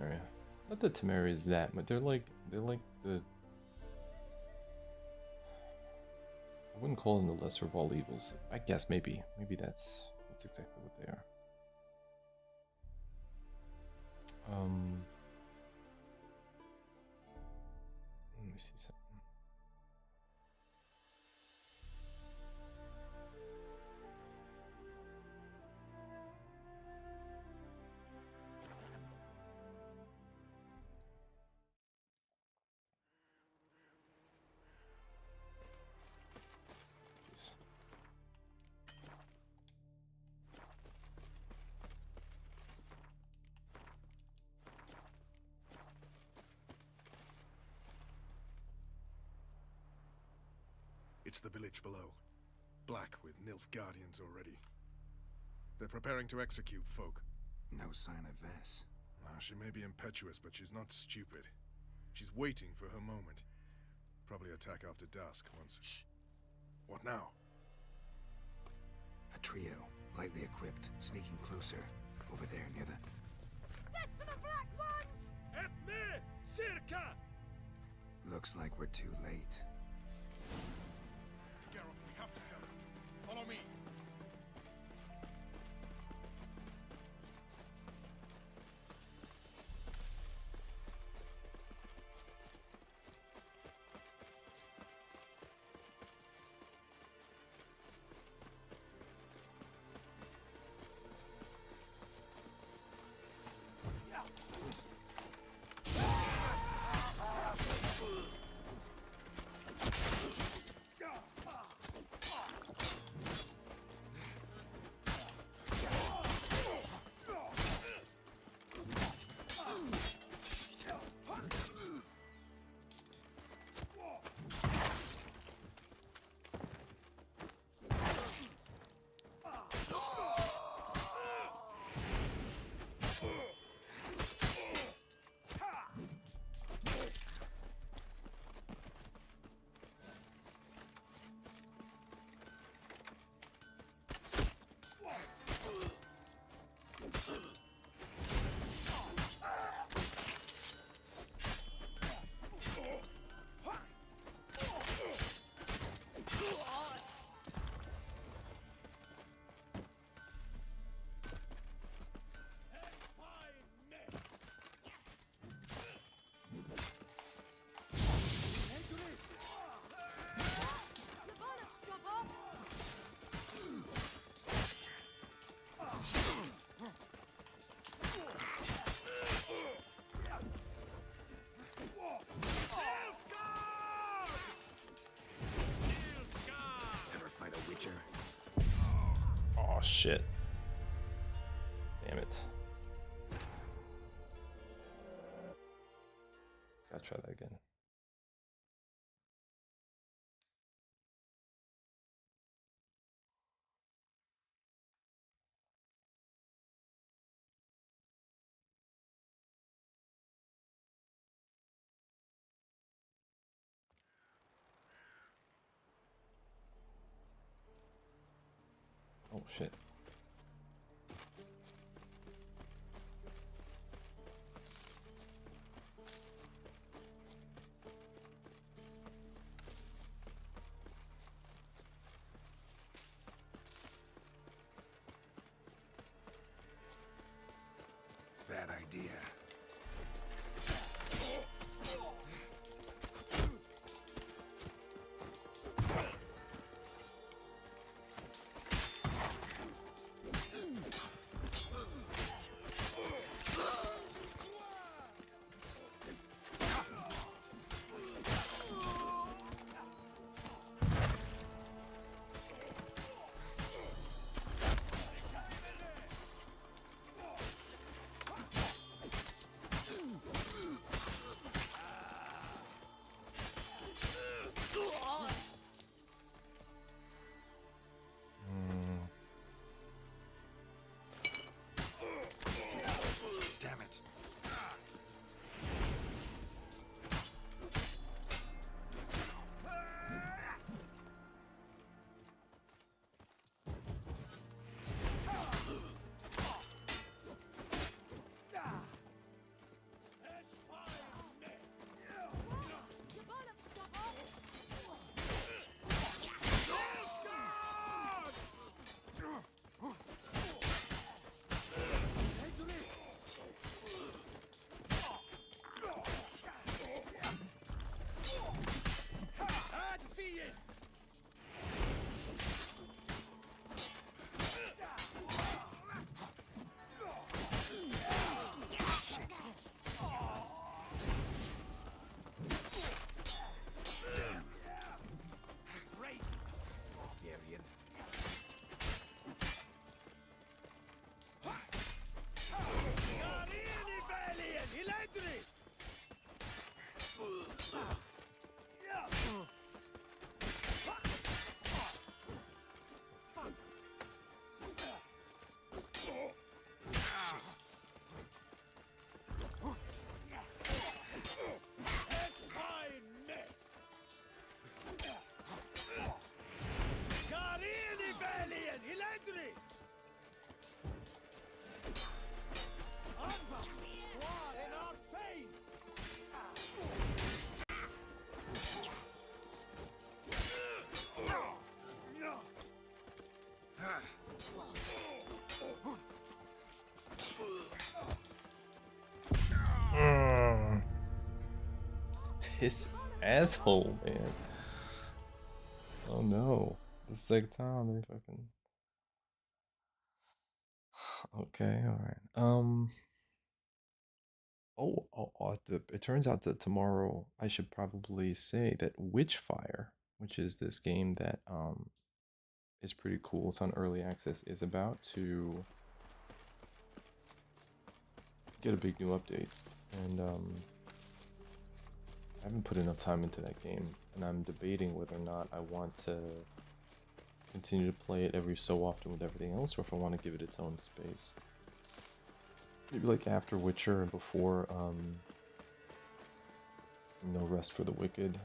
Temeria. Not that Temeria is that, but they're like the. I wouldn't call them the lesser of all evils. I guess maybe that's exactly what they are. Let me see something. It's the village below. Black with Nilfgaardians already. They're preparing to execute folk. No sign of Vess. She may be impetuous, but she's not stupid. She's waiting for her moment. Probably attack after dusk once... Shh! What now? A trio, lightly equipped, sneaking closer. Over there, near the... Death to the Black Ones! Looks like we're too late. Geralt, we have to help. Follow me. Oh shit. Damn it. Gotta try that again. Oh shit. Bad idea. This asshole, man. Oh no. The second time they fucking. Okay, alright. It turns out that tomorrow I should probably say that Witchfire, which is this game that is pretty cool. It's on early access. Is about to get a big new update, and I haven't put enough time into that game, and I'm debating whether or not I want to continue to play it every so often with everything else, or if I want to give it its own space. Maybe like after Witcher and before No Rest for the Wicked.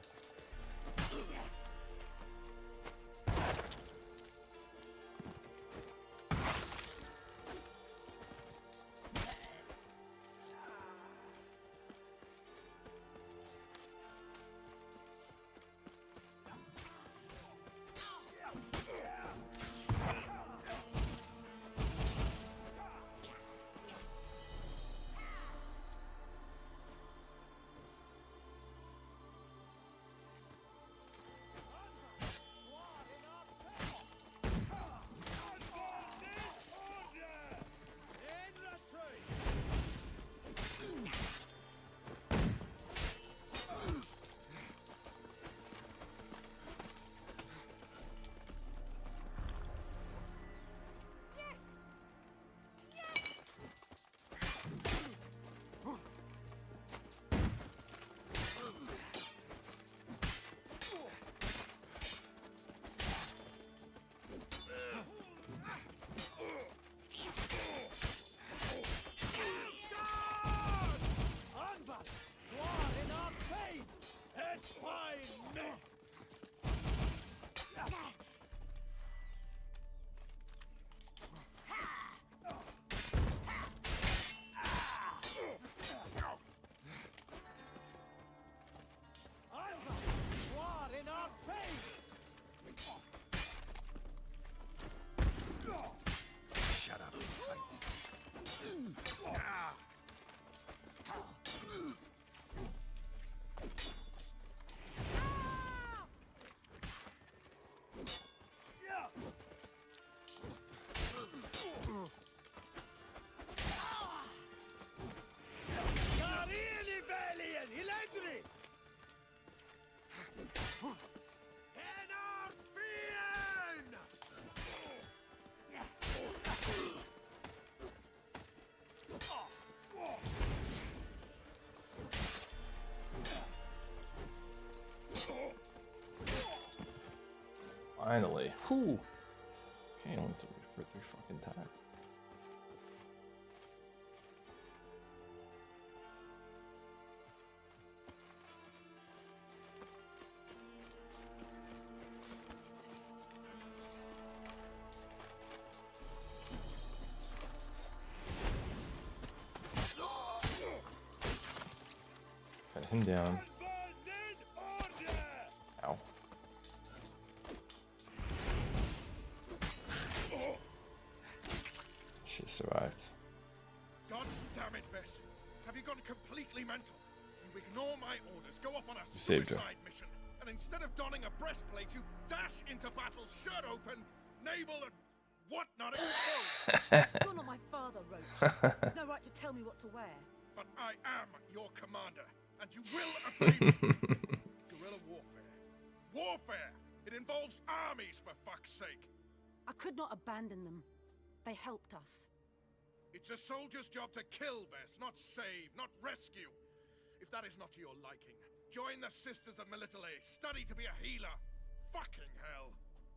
Shut up, cunt. Finally. Whew. Okay, I only took me for 3 fucking times. Cut him down. Ow. She survived. God's damn it, Bess. Have you gone completely mental? You ignore my orders, go off on a Saved her. suicide mission, and instead of donning a breastplate, you dash into battle, shirt open, navel and whatnot exposed. You're not my father, Roach. You've no right to tell me what to wear. But I am your commander, and you will obey me. Guerrilla warfare. Warfare! It involves armies, for fuck's sake. I could not abandon them. They helped us. It's a soldier's job to kill, Bess, not save, not rescue. If that is not to your liking, join the Sisters of Melitele, study to be a healer. Fucking hell.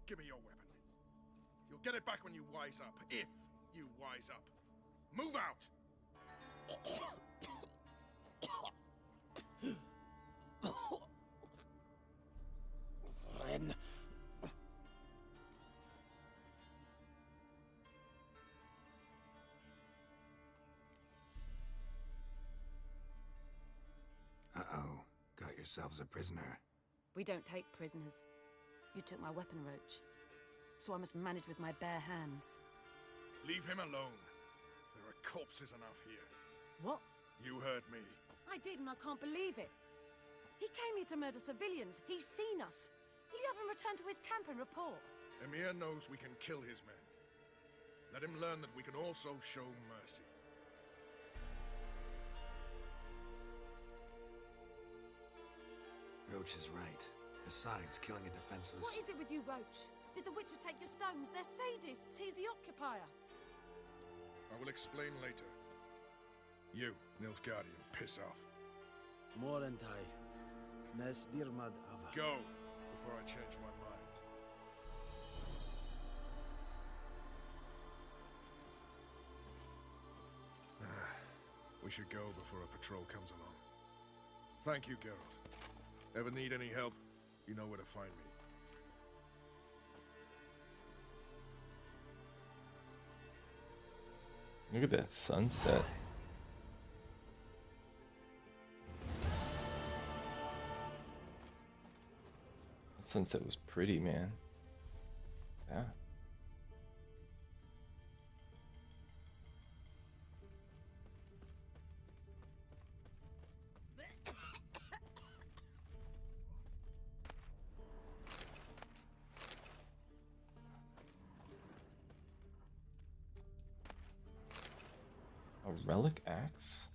Give me your weapon. You'll get it back when you wise up, if you wise up. Move out! Ren. Uh-oh. Got yourselves a prisoner. We don't take prisoners. You took my weapon, Roach. So I must manage with my bare hands. Leave him alone. There are corpses enough here. What? You heard me. I did, and I can't believe it. He came here to murder civilians. He's seen us. Will you have him return to his camp and report? Emir knows we can kill his men. Let him learn that we can also show mercy. Roach is right. Besides, killing a defenseless... What is it with you, Roach? Did the Witcher take your stones? They're sadists. He's the occupier. I will explain later. You, Nilfgaardian, piss off. Morentai. Nes dirmad ava. Go, before I change my mind. We should go before a patrol comes along. Thank you, Geralt. Ever need any help, you know where to find me. Look at that sunset. The sunset was pretty, man. Yeah. A relic axe?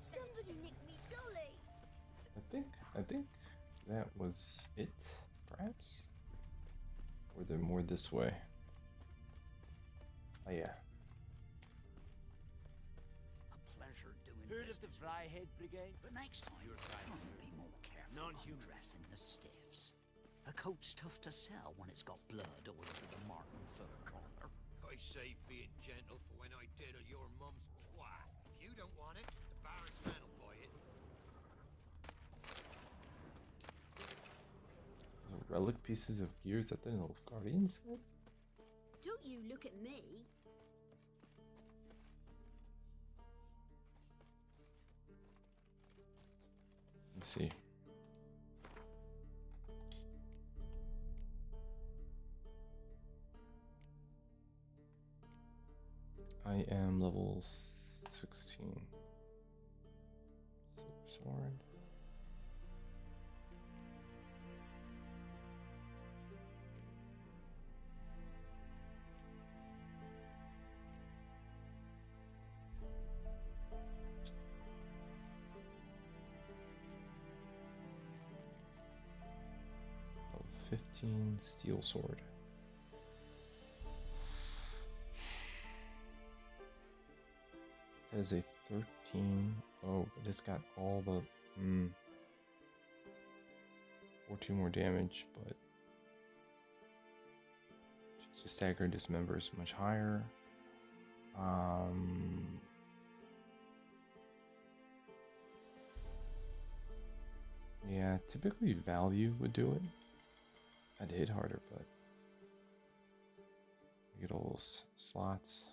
Somebody nicked me dolly. I think that was it, perhaps? Or they're more this way. Oh yeah. A pleasure doing Heard of the Fryhead Brigade? But next time you're trying to be more careful dressing the stiffs. A coat's tough to sell when it's got blood all over the marten fur collar. I saved being gentle for when I diddle your mum's twat. If you don't want it, the Baron's man will buy it. Those are relic pieces of gears that the Nilfgaardians said? Don't you look at me. Let's see. I am level 16. Silver sword. Level 15 steel sword. Is a 13. Oh, but it's got all the 14 more damage, but chance to stagger and dismember is much higher. Yeah, typically value would do it. I'd hit harder, but you get all those slots.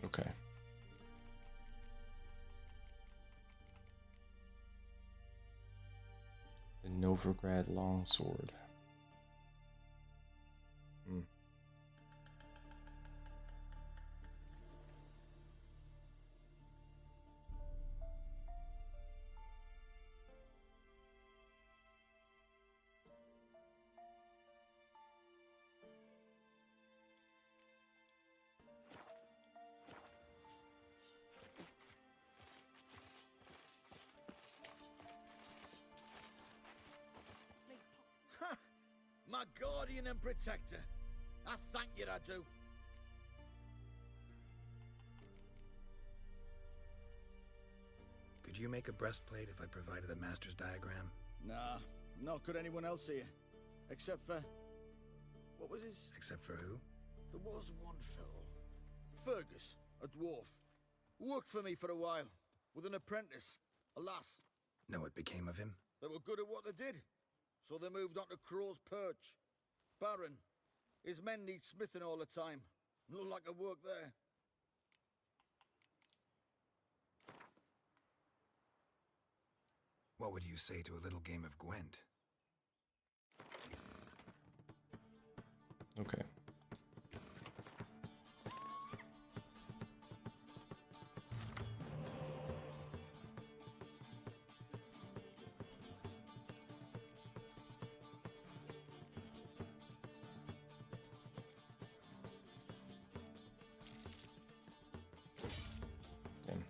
Okay. The Novigrad longsword. My guardian and protector. I thank you, I do. Could you make a breastplate if I provided a master's diagram? Nah, not could anyone else here. Except for... What was his... Except for who? There was one fellow. Fergus, a dwarf. Worked for me for a while. With an apprentice. A lass. Know what became of him? They were good at what they did. So they moved on to Crow's Perch. Baron. His men need smithing all the time. Look like I work there. What would you say to a little game of Gwent? Okay. Damn.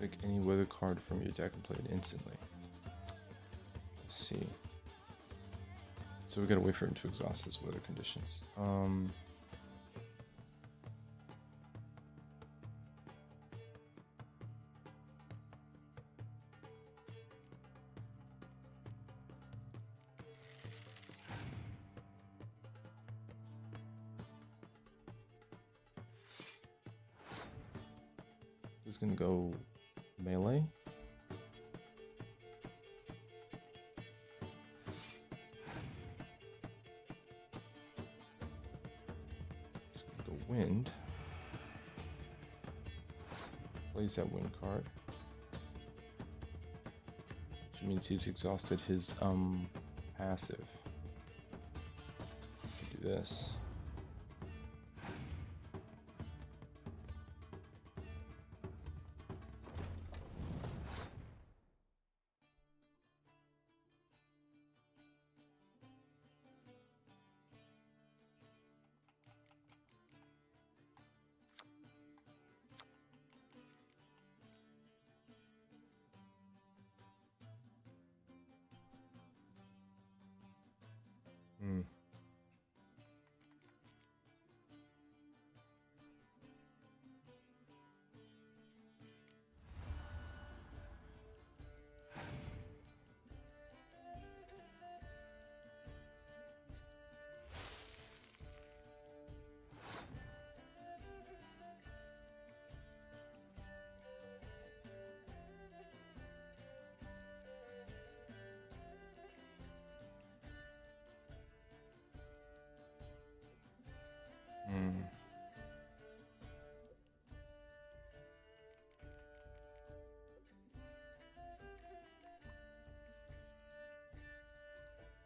Pick any weather card from your deck and play it instantly. Let's see. So we gotta wait for him to exhaust his weather conditions. Just gonna go melee. Just gonna go wind. Plays that wind card. Which means he's exhausted his passive. Do this.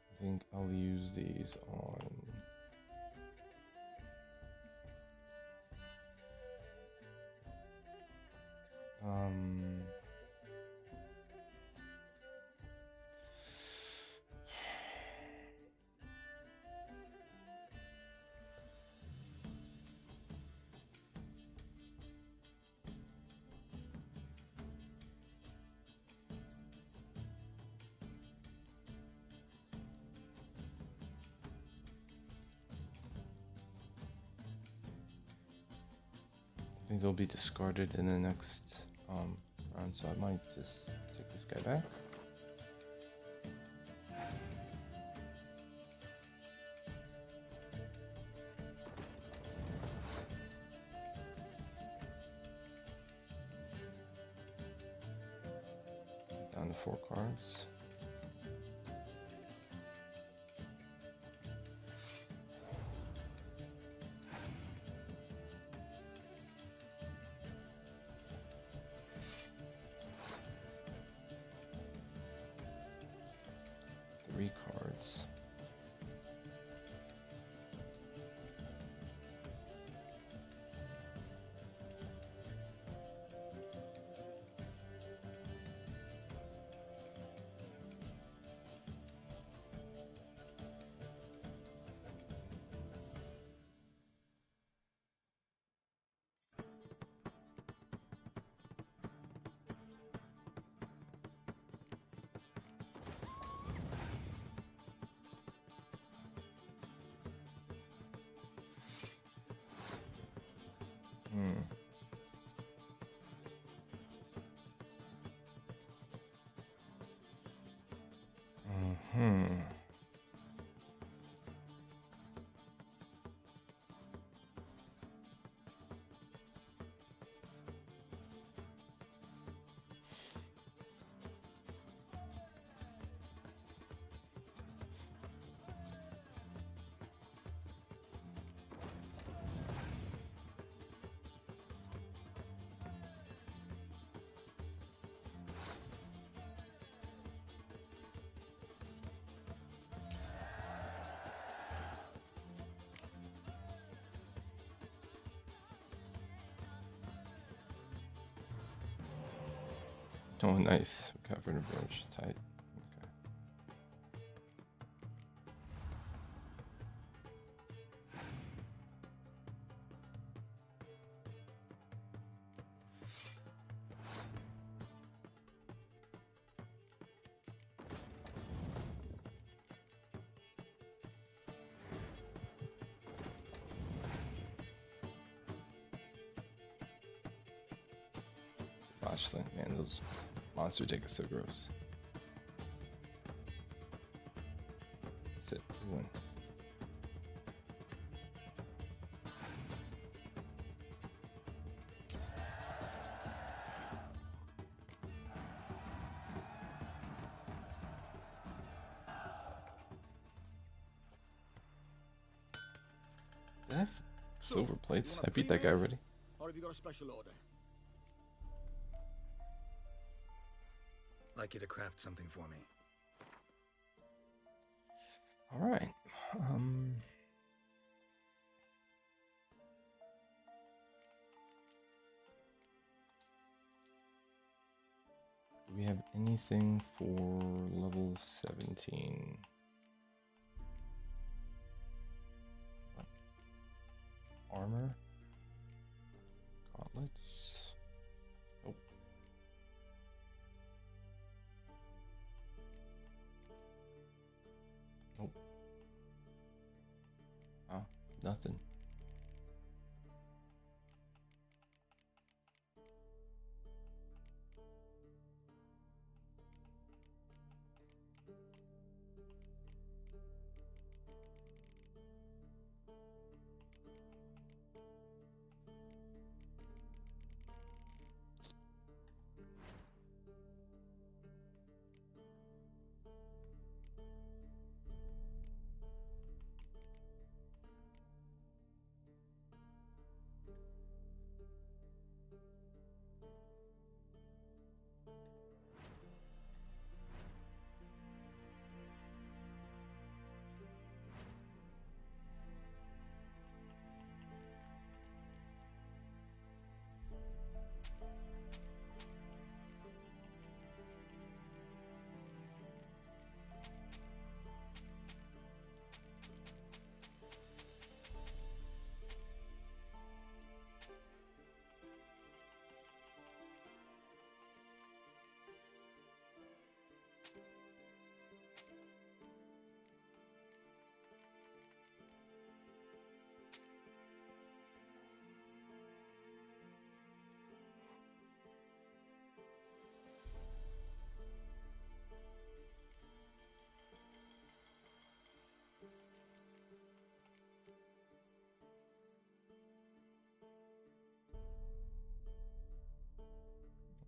I think I'll use these on I think they'll be discarded in the next round, so I might just take this guy back. Down to 4 cards. Cards. Oh, nice. Cavern approach. Tight. Okay. Botchland, man, those monster dick is so gross. That's it. We win. Did I have silver plates? I beat that guy already. Or have you got a special order? Like you to craft something for me. All right. Do we have anything for level 17? What? Armor? Gauntlets? Nope. Nope. Oh, nothing.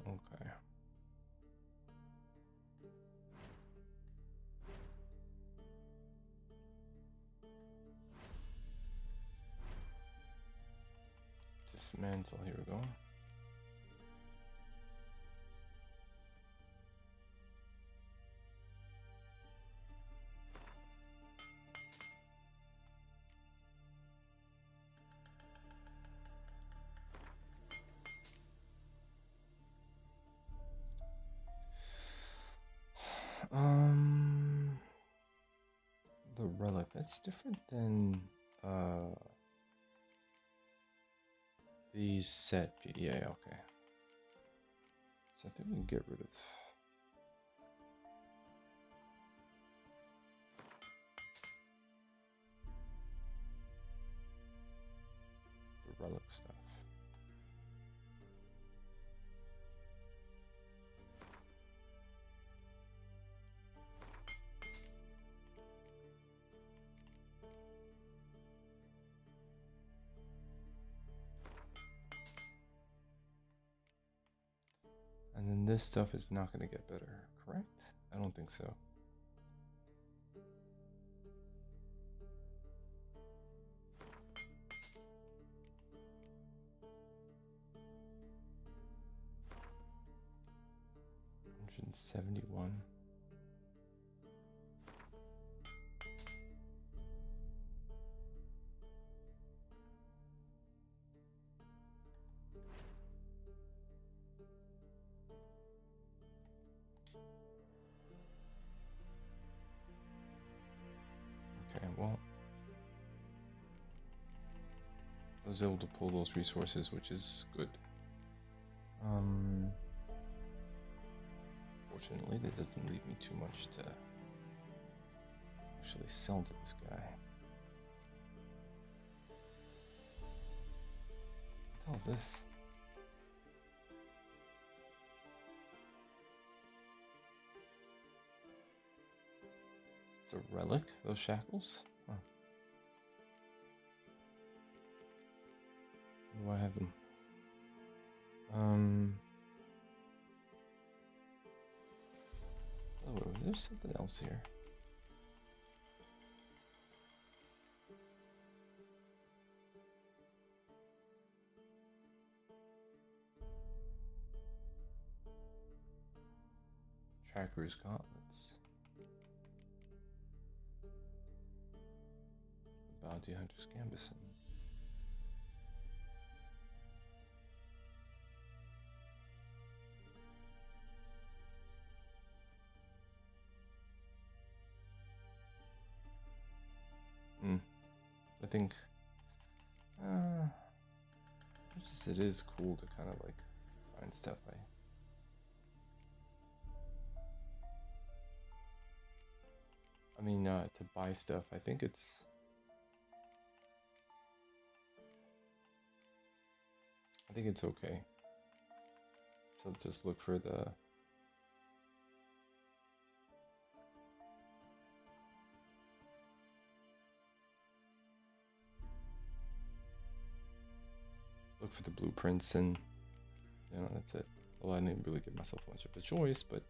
Okay. Dismantle, here we go. The relic, that's different than the set. Yeah, okay. So I think we can get rid of the relic stuff. And then this stuff is not going to get better, correct? I don't think so. $171. Okay, well, I was able to pull those resources, which is good. Fortunately, that doesn't leave me too much to actually sell to this guy. What the hell is this? It's a relic, those shackles? Huh. Where do I have them? Oh, there's something else here. Tracker's gauntlets. Bounty hunter's gambeson. I think it is cool to kind of like find stuff. I mean, to buy stuff. I think it's okay. So just look for the blueprints, and that's it. Well, I didn't really give myself much of a choice, but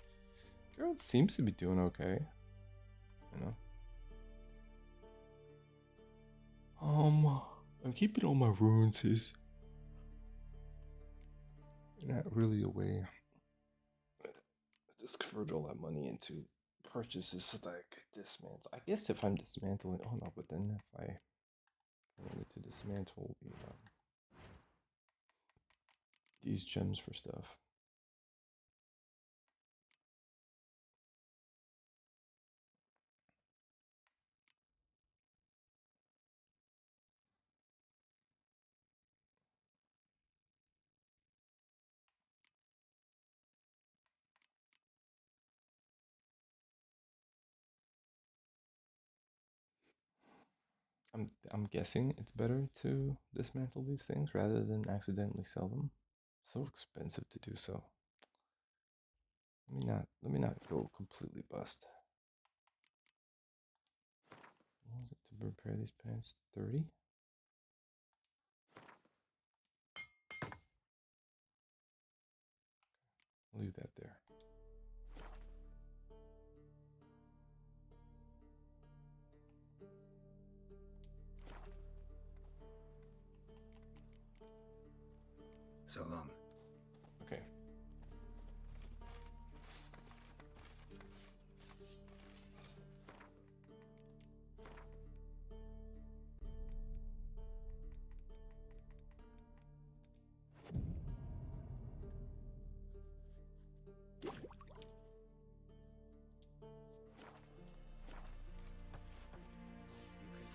girl seems to be doing okay. I'm keeping all my runes. Is not really a way. I just converted all that money into purchases so that I could dismantle. I guess if I'm dismantling, oh no, but then if I wanted to dismantle these gems for stuff. I'm guessing it's better to dismantle these things rather than accidentally sell them. So expensive to do so. Let me not go completely bust. What was it to repair these pants? 30? I'll leave that there. So long. Okay.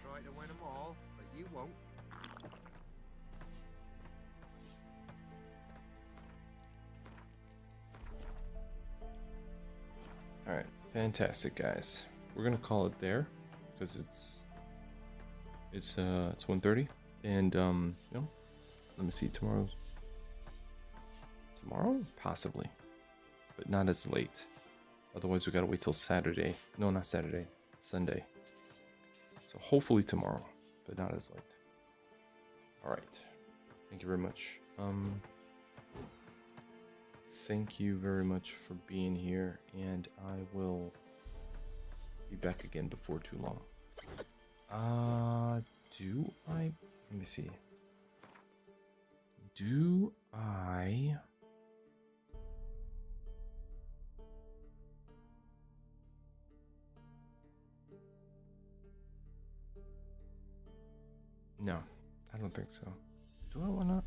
Try to win them all, but you won't. All right, fantastic, guys. We're gonna call it there because it's 1:30, and let me see tomorrow possibly, but not as late. Otherwise, we gotta wait till Saturday. No, not Saturday, Sunday. So hopefully tomorrow, but not as late. All right. Thank you very much. Thank you very much for being here, and I will be back again before too long. Let me see. Do I... No, I don't think so. Do I wanna...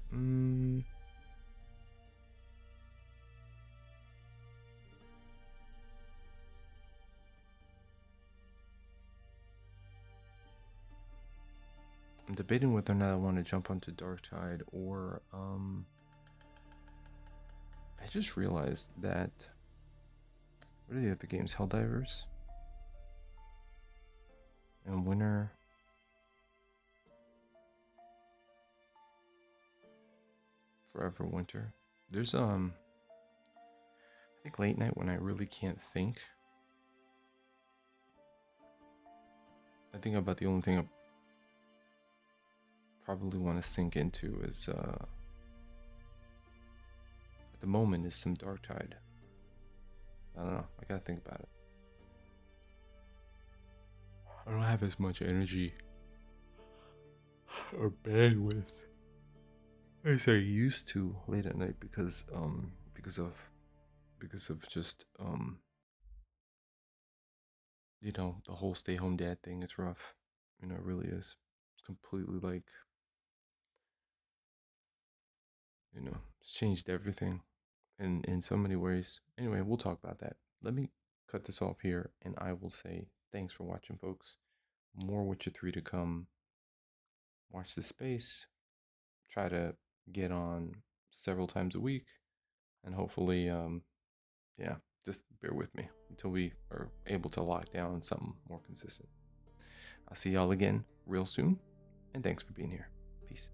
I'm debating whether or not I want to jump onto Darktide or I just realized that what are the other games? Helldivers and Winter. Forever Winter. There's I think late night when I really can't think. I think about the only thing I probably want to sink into is at the moment is some Darktide. I don't know. I gotta think about it. I don't have as much energy or bandwidth as I used to late at night because of just you know, the whole stay home dad thing. It's rough. You know, it really is. It's completely like, you know, it's changed everything in so many ways. Anyway, we'll talk about that. Let me cut this off here and I will say thanks for watching, folks. More Witcher 3 to come. Watch the space. Try to get on several times a week. And hopefully, yeah, just bear with me until we are able to lock down something more consistent. I'll see y'all again real soon. And thanks for being here. Peace.